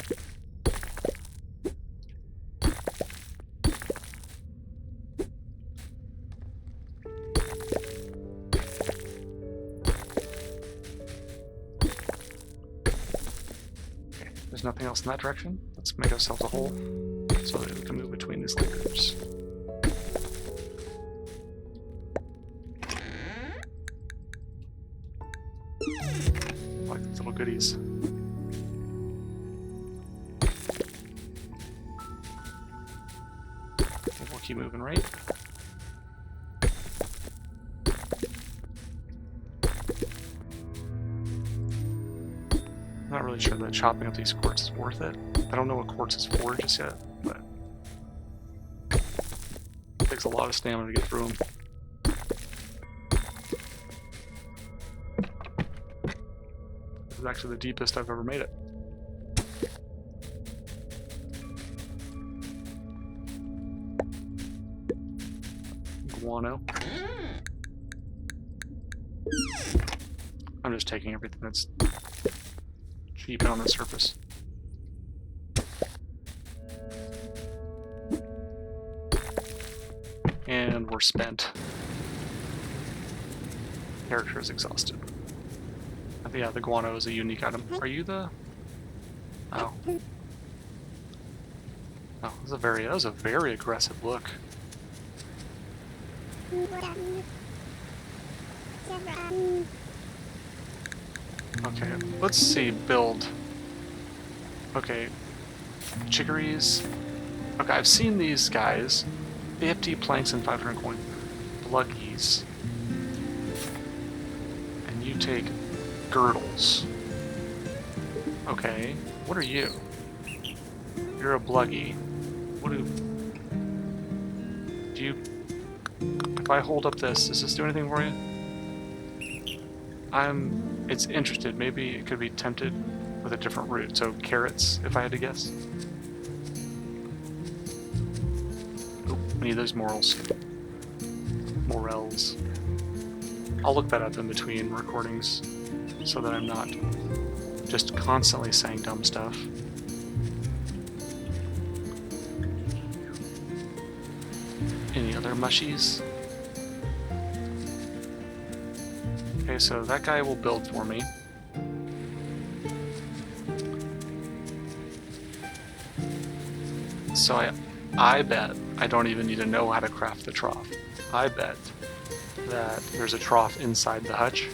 There's nothing else in that direction. Let's make ourselves a hole so that we can move between these layers. I like these little goodies. Okay, we'll keep moving right. I'm not really sure that chopping up these quartz is worth it. I don't know what quartz is for just yet, but it takes a lot of stamina to get through them. This is actually the deepest I've ever made it. Guano. I'm just taking everything that's cheap on the surface. And we're spent. Character is exhausted. Yeah, the guano is a unique item. Are you the... Oh. Oh, that was a very aggressive look. Okay, let's see, build. Okay, chicories. Okay, I've seen these guys. 50 planks and 500 coin. Bluggies. And you take girdles. Okay, what are you? You're a bluggy. What do you... If I hold up this, does this do anything for you? It's interested. Maybe it could be tempted with a different root. So carrots, if I had to guess. Oh, I need those morels. Morels. I'll look that up in between recordings so that I'm not just constantly saying dumb stuff. Any other mushies? Okay, so that guy will build for me. So I bet I don't even need to know how to craft the trough. I bet that there's a trough inside the hutch.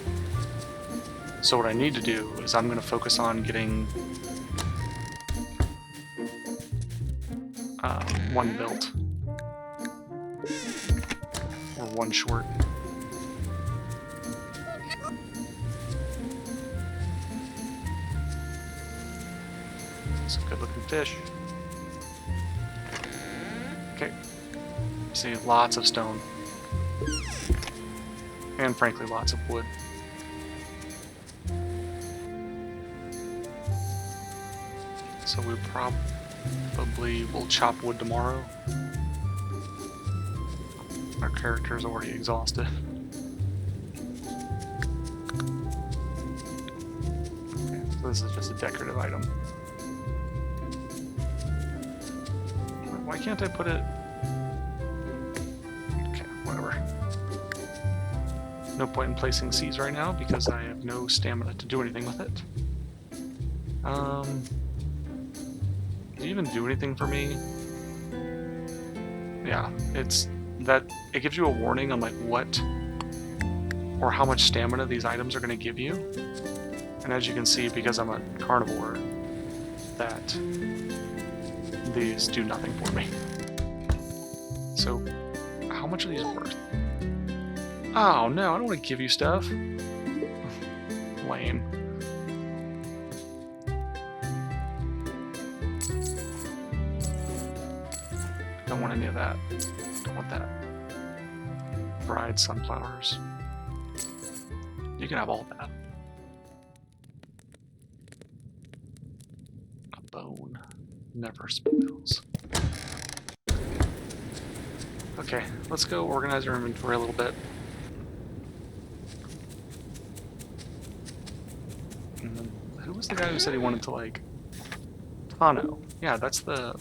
So what I need to do is I'm going to focus on getting one built. Or one short. It's a good looking fish. Okay. See, lots of stone. And frankly, lots of wood. So we probably will chop wood tomorrow. Our character is already exhausted. Okay, so this is just a decorative item. Why can't I put it... Okay, whatever. No point in placing seeds right now because I have no stamina to do anything with it. Did it even do anything for me? Yeah, it gives you a warning on like what or how much stamina these items are going to give you. And as you can see, because I'm a carnivore, that these do nothing for me. So, how much are these worth? Oh no, I don't want to give you stuff. Lame. Don't want any of that. Don't want that. Fried sunflowers. You can have all that. A bone never spoils. Okay, let's go organize our inventory a little bit. Who was the guy who said he wanted to, like... Tano. Yeah, that's the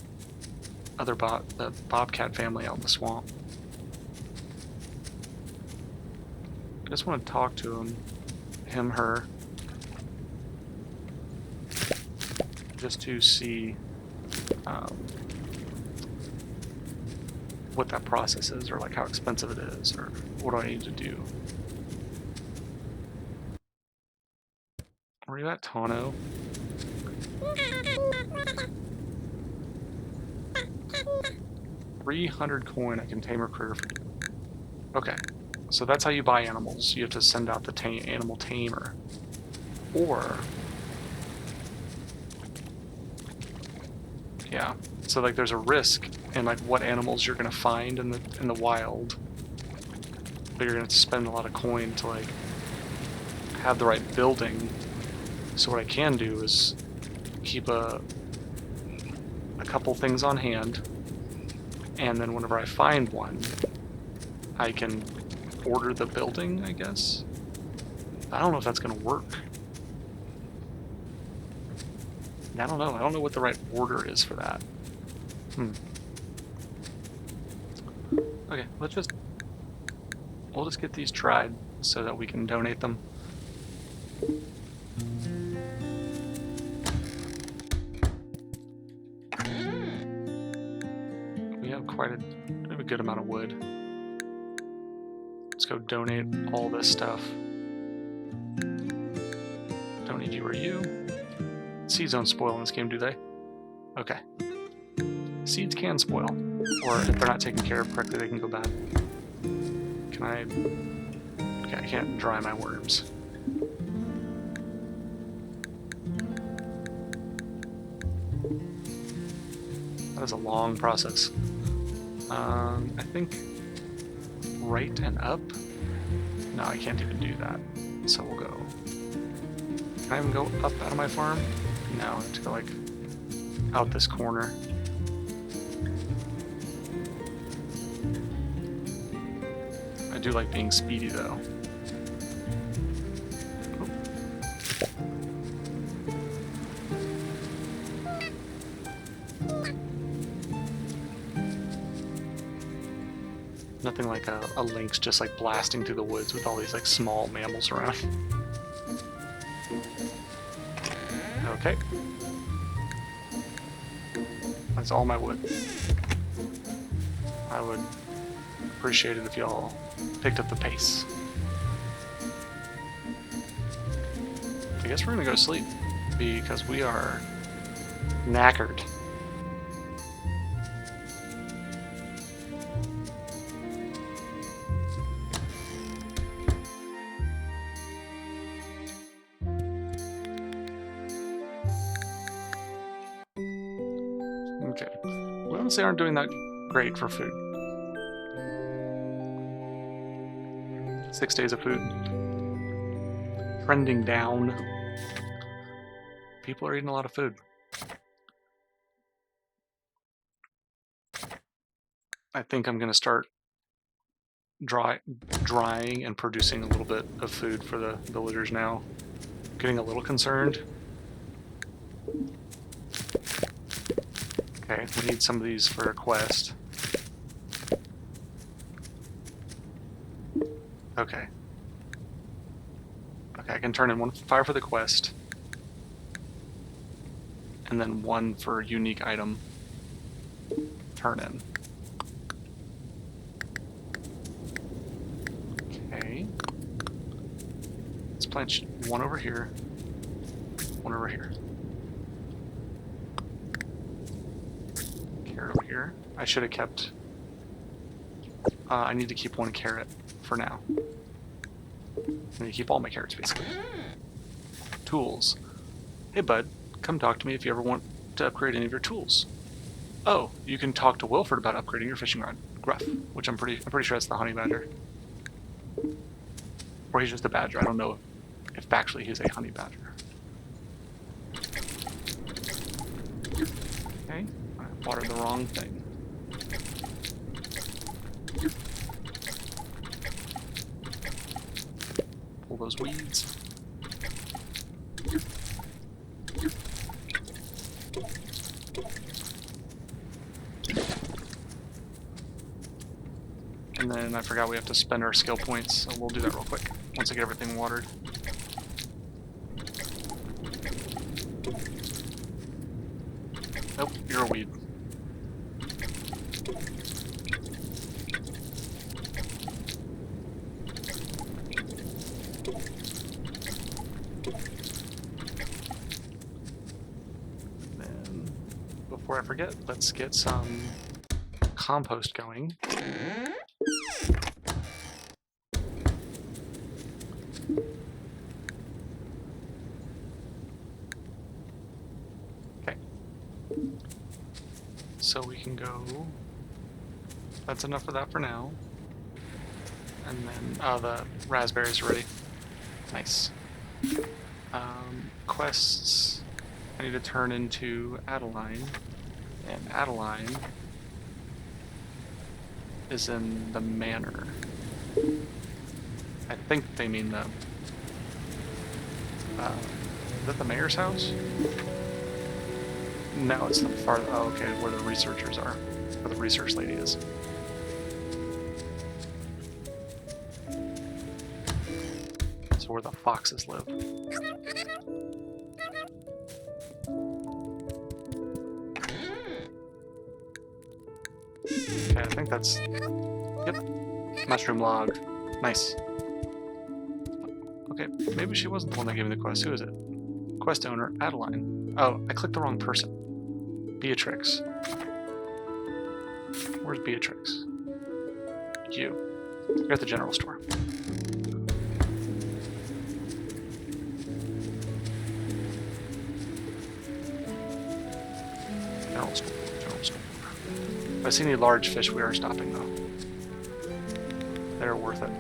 other the bobcat family out in the swamp. I just want to talk to him, her, just to see what that process is, or like how expensive it is, or what do I need to do. Were you at Tano? $300 coin, I can tame a critter for you. Okay, so that's how you buy animals. You have to send out the animal tamer. Or... yeah, so like there's a risk in like what animals you're gonna find in the wild. But you're gonna have to spend a lot of coin to like have the right building. So what I can do is keep a couple things on hand, and then whenever I find one, I can order the building, I guess. I don't know if that's gonna work. I don't know. I don't know what the right order is for that. Okay, we'll just get these tried so that we can donate them. We have we have a good amount of wood. Let's go donate all this stuff. Don't need you or you. Seeds don't spoil in this game, do they? Okay. Seeds can spoil. Or if they're not taken care of correctly, they can go bad. Can I... okay, I can't dry my worms. That is a long process. I think right and up? No, I can't even do that. So we'll go... can I even go up out of my farm? No, I have to go like out this corner. I do like being speedy though. Oh. Nothing like a lynx just like blasting through the woods with all these like small mammals around. Okay. That's all my wood. I would appreciate it if y'all picked up the pace. I guess we're gonna go to sleep because we are knackered. honestly aren't doing that great for food. 6 days of food. Trending down. People are eating a lot of food. I think I'm going to start drying and producing a little bit of food for the villagers now. Getting a little concerned. Okay, we need some of these for a quest. Okay. Okay, I can turn in 1 fire for the quest. And then 1 for unique item. Turn in. Okay. Let's plant 1 over here. 1 over here. Carrot over here. I should have kept... I need to keep 1 carrot for now. I need to keep all my carrots, basically. Tools. Hey, bud. Come talk to me if you ever want to upgrade any of your tools. Oh, you can talk to Wilford about upgrading your fishing rod. Gruff. Which I'm pretty sure that's the honey badger. Or he's just a badger. I don't know if factually he's a honey badger. Okay. I watered the wrong thing. Pull those weeds. And then I forgot we have to spend our skill points, so we'll do that real quick once I get everything watered. Nope, you're a weed. Then, before I forget, let's get some compost going. So we can go, that's enough of that for now. And then, the raspberries are ready. Nice. Quests, I need to turn into Adeline, and Adeline is in the manor. I think they mean the, is that the mayor's house? No, it's the far. Oh, okay, where the researchers are, where the research lady is. So where the foxes live. Okay, I think that's. Yep. Mushroom log. Nice. Okay, maybe she wasn't the one that gave me the quest. Who is it? Quest owner, Adeline. Oh, I clicked the wrong person. Beatrix. Where's Beatrix? You. You're at the general store. General store. General store. If I see any large fish, we are stopping though. They're worth it.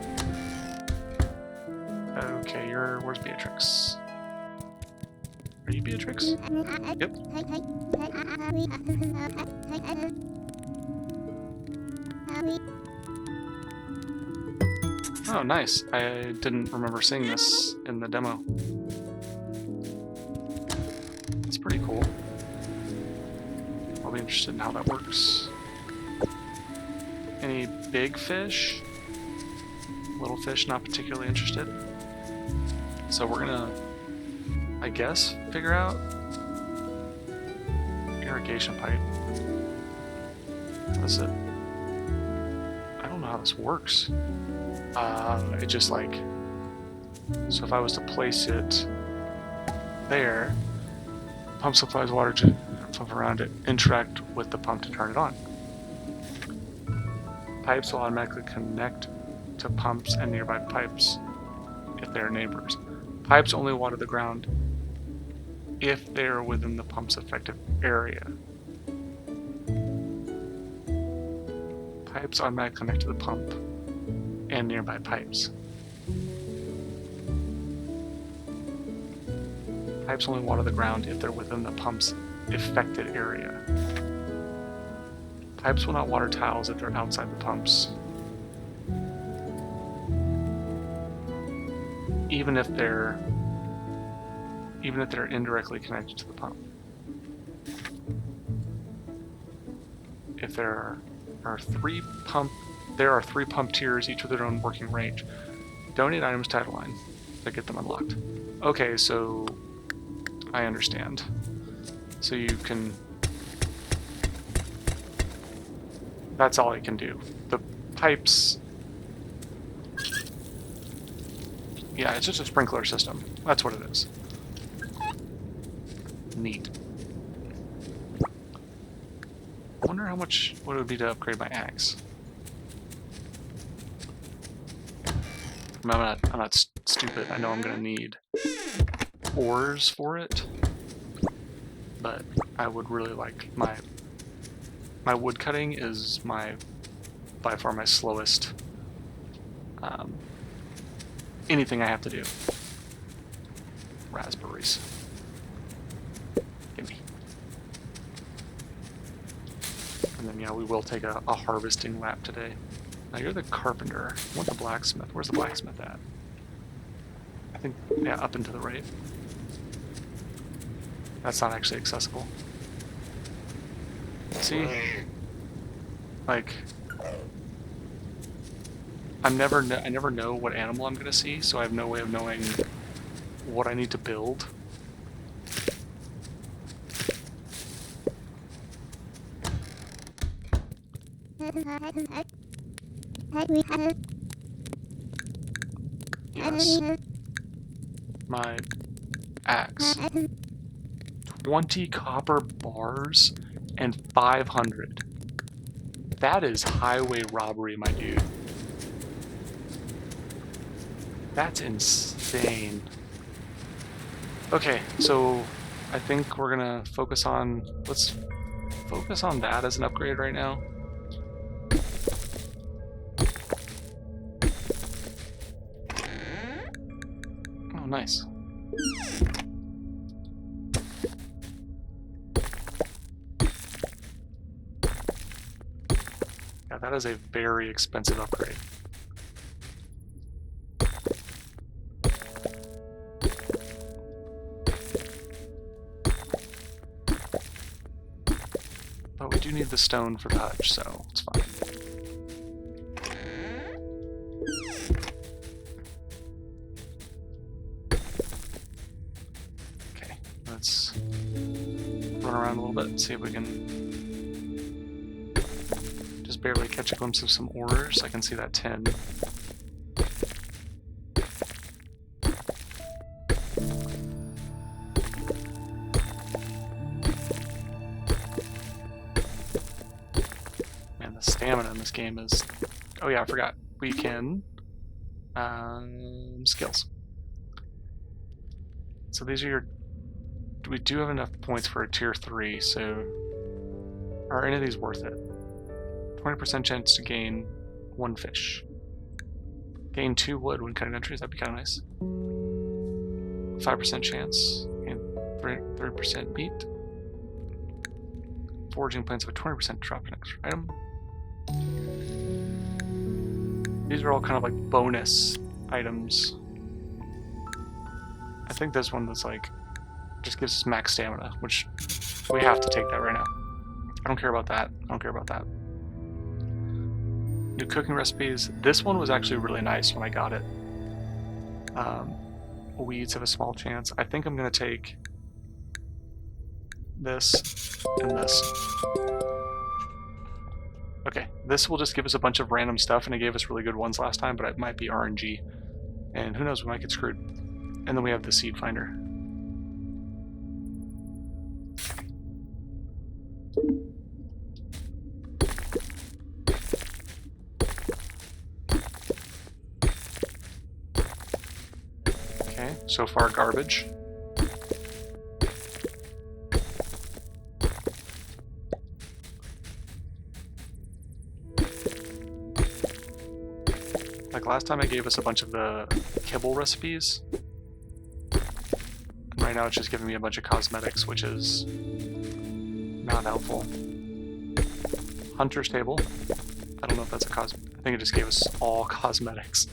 Okay, where's Beatrix? Are you Beatrix? Yep. Oh, nice. I didn't remember seeing this in the demo. It's pretty cool. I'll be interested in how that works. Any big fish? Little fish, not particularly interested. So we're gonna, I guess, figure out irrigation pipe. What is it? I don't know how this works. It just like, so if I was to place it there, pump supplies water to pump around it, interact with the pump to turn it on. Pipes will automatically connect to pumps and nearby pipes if they are neighbors. Pipes only water the ground if they are within the pump's effective area. Pipes automatically connect to the pump and nearby pipes. Pipes only water the ground if they're within the pump's affected area. Pipes will not water tiles if they're outside the pumps. Even if they're indirectly connected to the pump. If there are three pump tiers, each with their own working range. Donate items title line to get them unlocked. Okay, so I understand. So you can. That's all I can do. The pipes. Yeah, it's just a sprinkler system. That's what it is. Neat. I wonder how much what it would be to upgrade my axe. I'm not stupid. I know I'm gonna need ores for it, but I would really like my wood cutting is by far my slowest. Anything I have to do. Raspberries. Gimme. And then, yeah, we will take a harvesting lap today. Now, you're the carpenter. I want the blacksmith. Where's the blacksmith at? I think, yeah, up and to the right. That's not actually accessible. See? Like, I never know what animal I'm gonna see, so I have no way of knowing what I need to build. Yes. My axe. 20 copper bars and 500. That is highway robbery, my dude. That's insane. Okay, so I think we're gonna focus on, let's focus on that as an upgrade right now. Oh, nice. Yeah, that is a very expensive upgrade. But we do need the stone for the hutch, so it's fine. Okay, let's run around a little bit and see if we can just barely catch a glimpse of some ores. I can see that 10. Stamina in this game is... Oh yeah, I forgot. We can... skills. So these are your... We do have enough points for a tier 3, so... Are any of these worth it? 20% chance to gain 1 fish. Gain 2 wood when cutting down trees, that'd be kind of nice. 5% chance. Gain 30% meat. Foraging plants have a 20% drop in extra item. These are all kind of like bonus items. I think this one was like just gives us max stamina, which we have to take that right now. I don't care about that. I don't care about that. New cooking recipes. This one was actually really nice when I got it. Weeds have a small chance. I think I'm gonna take this and this. Okay, this will just give us a bunch of random stuff, and it gave us really good ones last time, but it might be RNG. And who knows, we might get screwed. And then we have the seed finder. Okay, so far garbage. Like last time, it gave us a bunch of the kibble recipes. And right now, it's just giving me a bunch of cosmetics, which is not helpful. Hunter's table. I don't know if that's a I think it just gave us all cosmetics,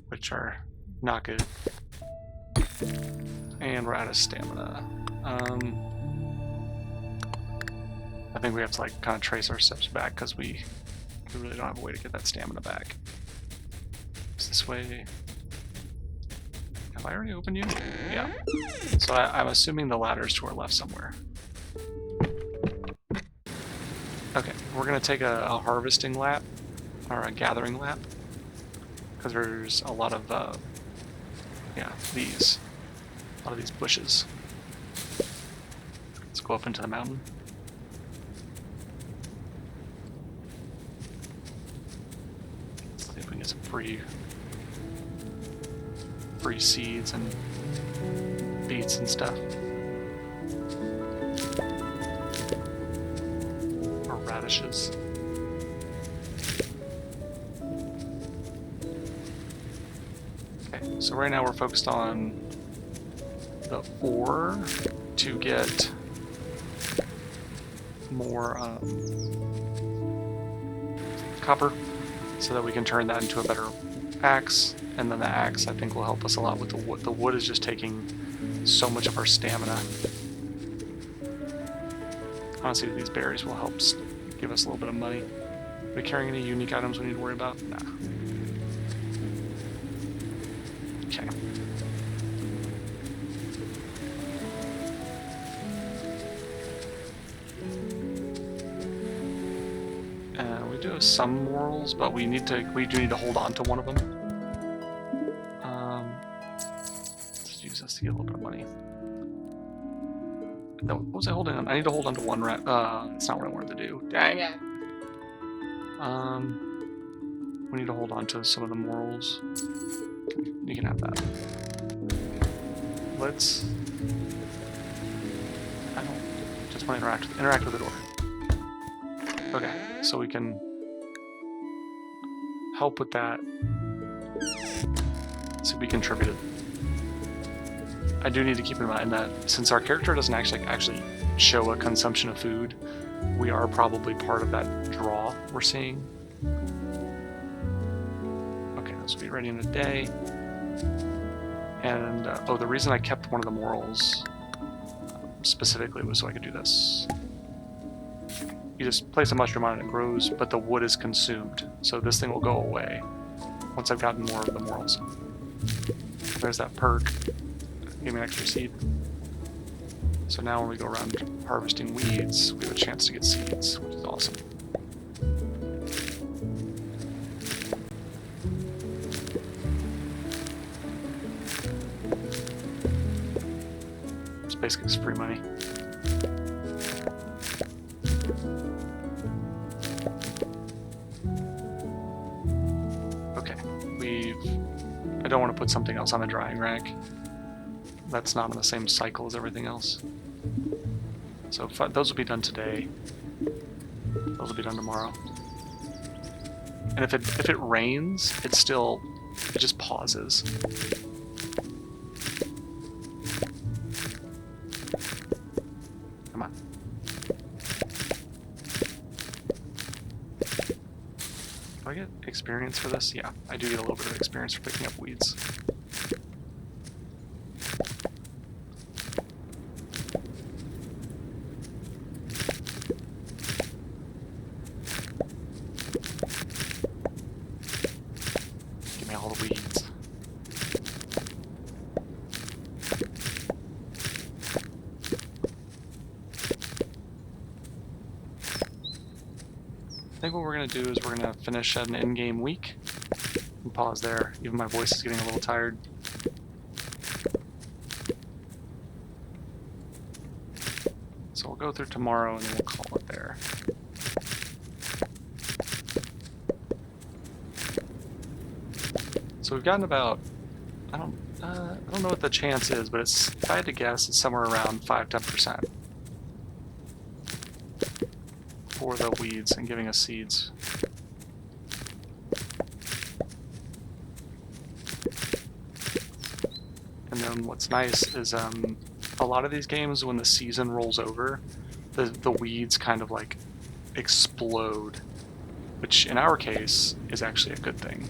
which are not good. And we're out of stamina. I think we have to like kind of trace our steps back because we really don't have a way to get that stamina back. Is this way? Have I already opened you? Yeah. So I'm assuming the ladder's to our left somewhere. Okay, we're gonna take a harvesting lap, or a gathering lap, because there's a lot of, yeah, a lot of these bushes. Let's go up into the mountain. Let's see if we can get some free seeds and beets and stuff. Radishes. Okay, so right now we're focused on the ore to get more copper so that we can turn that into a better axe, and then the axe I think will help us a lot with the wood. The wood is just taking so much of our stamina. Honestly, these berries will help give us a little bit of money. Are we carrying any unique items we need to worry about? Nah. Okay. We do have some morals, but we do need to hold on to one of them. Let's use this to get a little bit of money. No, what was I holding on? I need to hold on to one rat. It's not what I wanted to do. Dang it. We need to hold on to some of the morals. You can have that. Let's. I don't just want to interact with the door. Okay, so we can help with that. So we contributed. I do need to keep in mind that since our character doesn't actually show a consumption of food, we are probably part of that draw we're seeing. Okay, this will be ready in a day. And, oh, the reason I kept one of the morals specifically was so I could do this. You just place a mushroom on it and it grows, but the wood is consumed. So this thing will go away once I've gotten more of the morals. There's that perk. Give me an extra seed. So now when we go around harvesting weeds, we have a chance to get seeds, which is awesome. It's basically just free money. Okay, I don't want to put something else on the drying rack. That's not on the same cycle as everything else. So those will be done today. Those will be done tomorrow. And if it rains, it just pauses. Come on. Do I get experience for this? Yeah, I do get a little bit of experience for picking up weeds. I think what we're going to do is we're going to finish at an in-game week. And pause there. Even my voice is getting a little tired. So we'll go through tomorrow and then we'll call it there. So we've gotten about, I don't know what the chance is, but if I had to guess, it's somewhere around 5–10%. For the weeds and giving us seeds. afternoon, what's nice is a lot of these games, when the season rolls over, the weeds kind of like explode, which in our case is actually a good thing.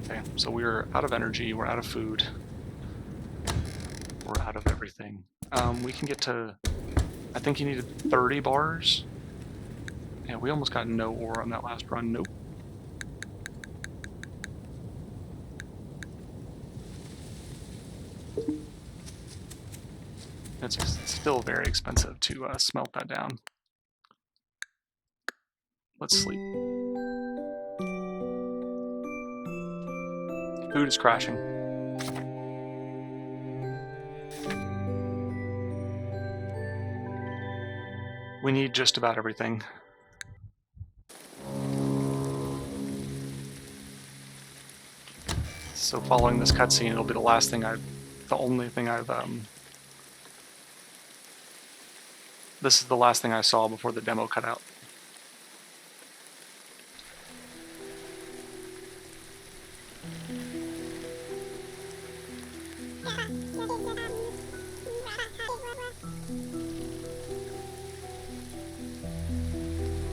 Okay, so we're out of energy, we're out of food, we're out of everything. We can get to, I think you needed 30 bars. Yeah, we almost got no ore on that last run. Nope. It's still very expensive to smelt that down. Let's sleep. Food is crashing. We need just about everything. So following this cutscene, it'll be the only thing I've, this is the last thing I saw before the demo cut out.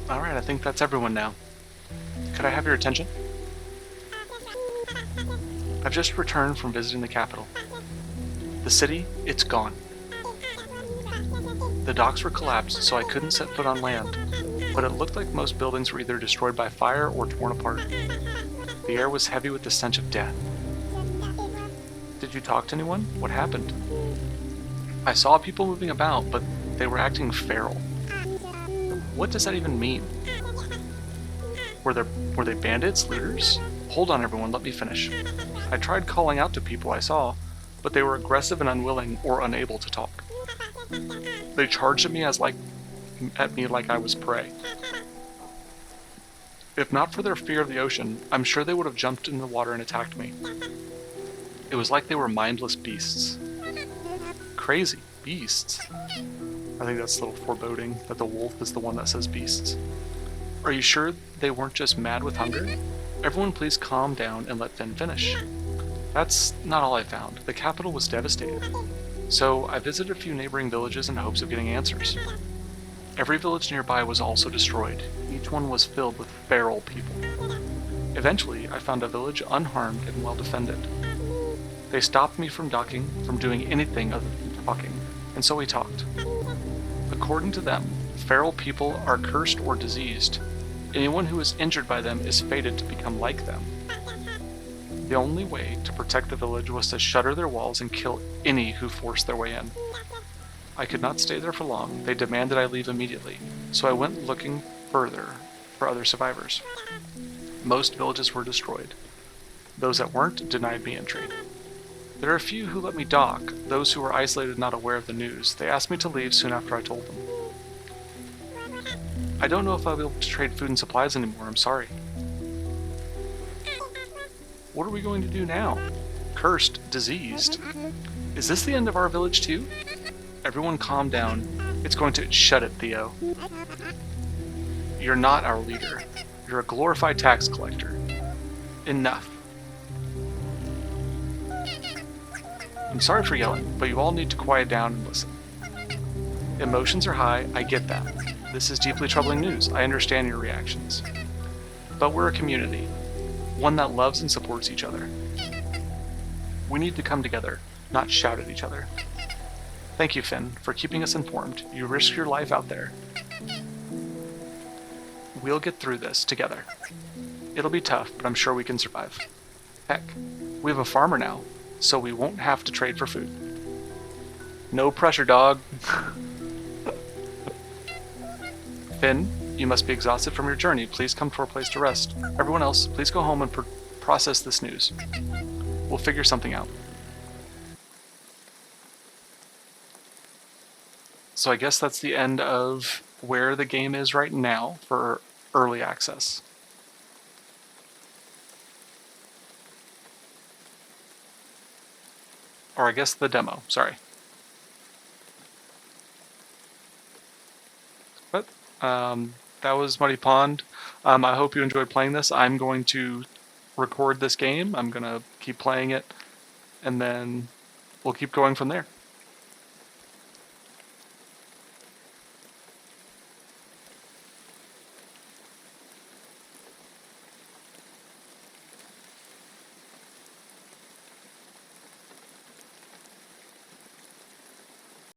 Alright, I think that's everyone now. Could I have your attention? I've just returned from visiting the capital. The city, it's gone. The docks were collapsed, so I couldn't set foot on land, but it looked like most buildings were either destroyed by fire or torn apart. The air was heavy with the stench of death. Did you talk to anyone? What happened? I saw people moving about, but they were acting feral. What does that even mean? Were they bandits, looters? Hold on everyone, let me finish. I tried calling out to people I saw, but they were aggressive and unwilling or unable to talk. They charged at me like I was prey. If not for their fear of the ocean, I'm sure they would have jumped in the water and attacked me. It was like they were mindless beasts. Crazy beasts. I think that's a little foreboding that the wolf is the one that says beasts. Are you sure they weren't just mad with hunger? Everyone please calm down and let Finn finish. That's not all I found. The capital was devastated. So I visited a few neighboring villages in hopes of getting answers. Every village nearby was also destroyed. Each one was filled with feral people. Eventually, I found a village unharmed and well defended. They stopped me from doing anything other than talking, and so we talked. According to them, feral people are cursed or diseased. Anyone who is injured by them is fated to become like them. The only way to protect the village was to shutter their walls and kill any who forced their way in. I could not stay there for long. They demanded I leave immediately, so I went looking further for other survivors. Most villages were destroyed. Those that weren't denied me entry. There are a few who let me dock, those who were isolated and not aware of the news. They asked me to leave soon after I told them. I don't know if I'll be able to trade food and supplies anymore, I'm sorry. What are we going to do now? Cursed, diseased. Is this the end of our village too? Everyone calm down. It's going to— Shut it, Theo. You're not our leader. You're a glorified tax collector. Enough. I'm sorry for yelling, but you all need to quiet down and listen. Emotions are high, I get that. This is deeply troubling news. I understand your reactions. But we're a community, one that loves and supports each other. We need to come together, not shout at each other. Thank you, Finn, for keeping us informed. You risked your life out there. We'll get through this together. It'll be tough, but I'm sure we can survive. Heck, we have a farmer now, so we won't have to trade for food. No pressure, dog. Finn, you must be exhausted from your journey. Please come to our place to rest. Everyone else, please go home and process this news. We'll figure something out. So I guess that's the end of where the game is right now for early access. Or I guess the demo, sorry. But that was Muddy Pond. I hope you enjoyed playing this. I'm going to record this game. I'm gonna keep playing it, and then we'll keep going from there.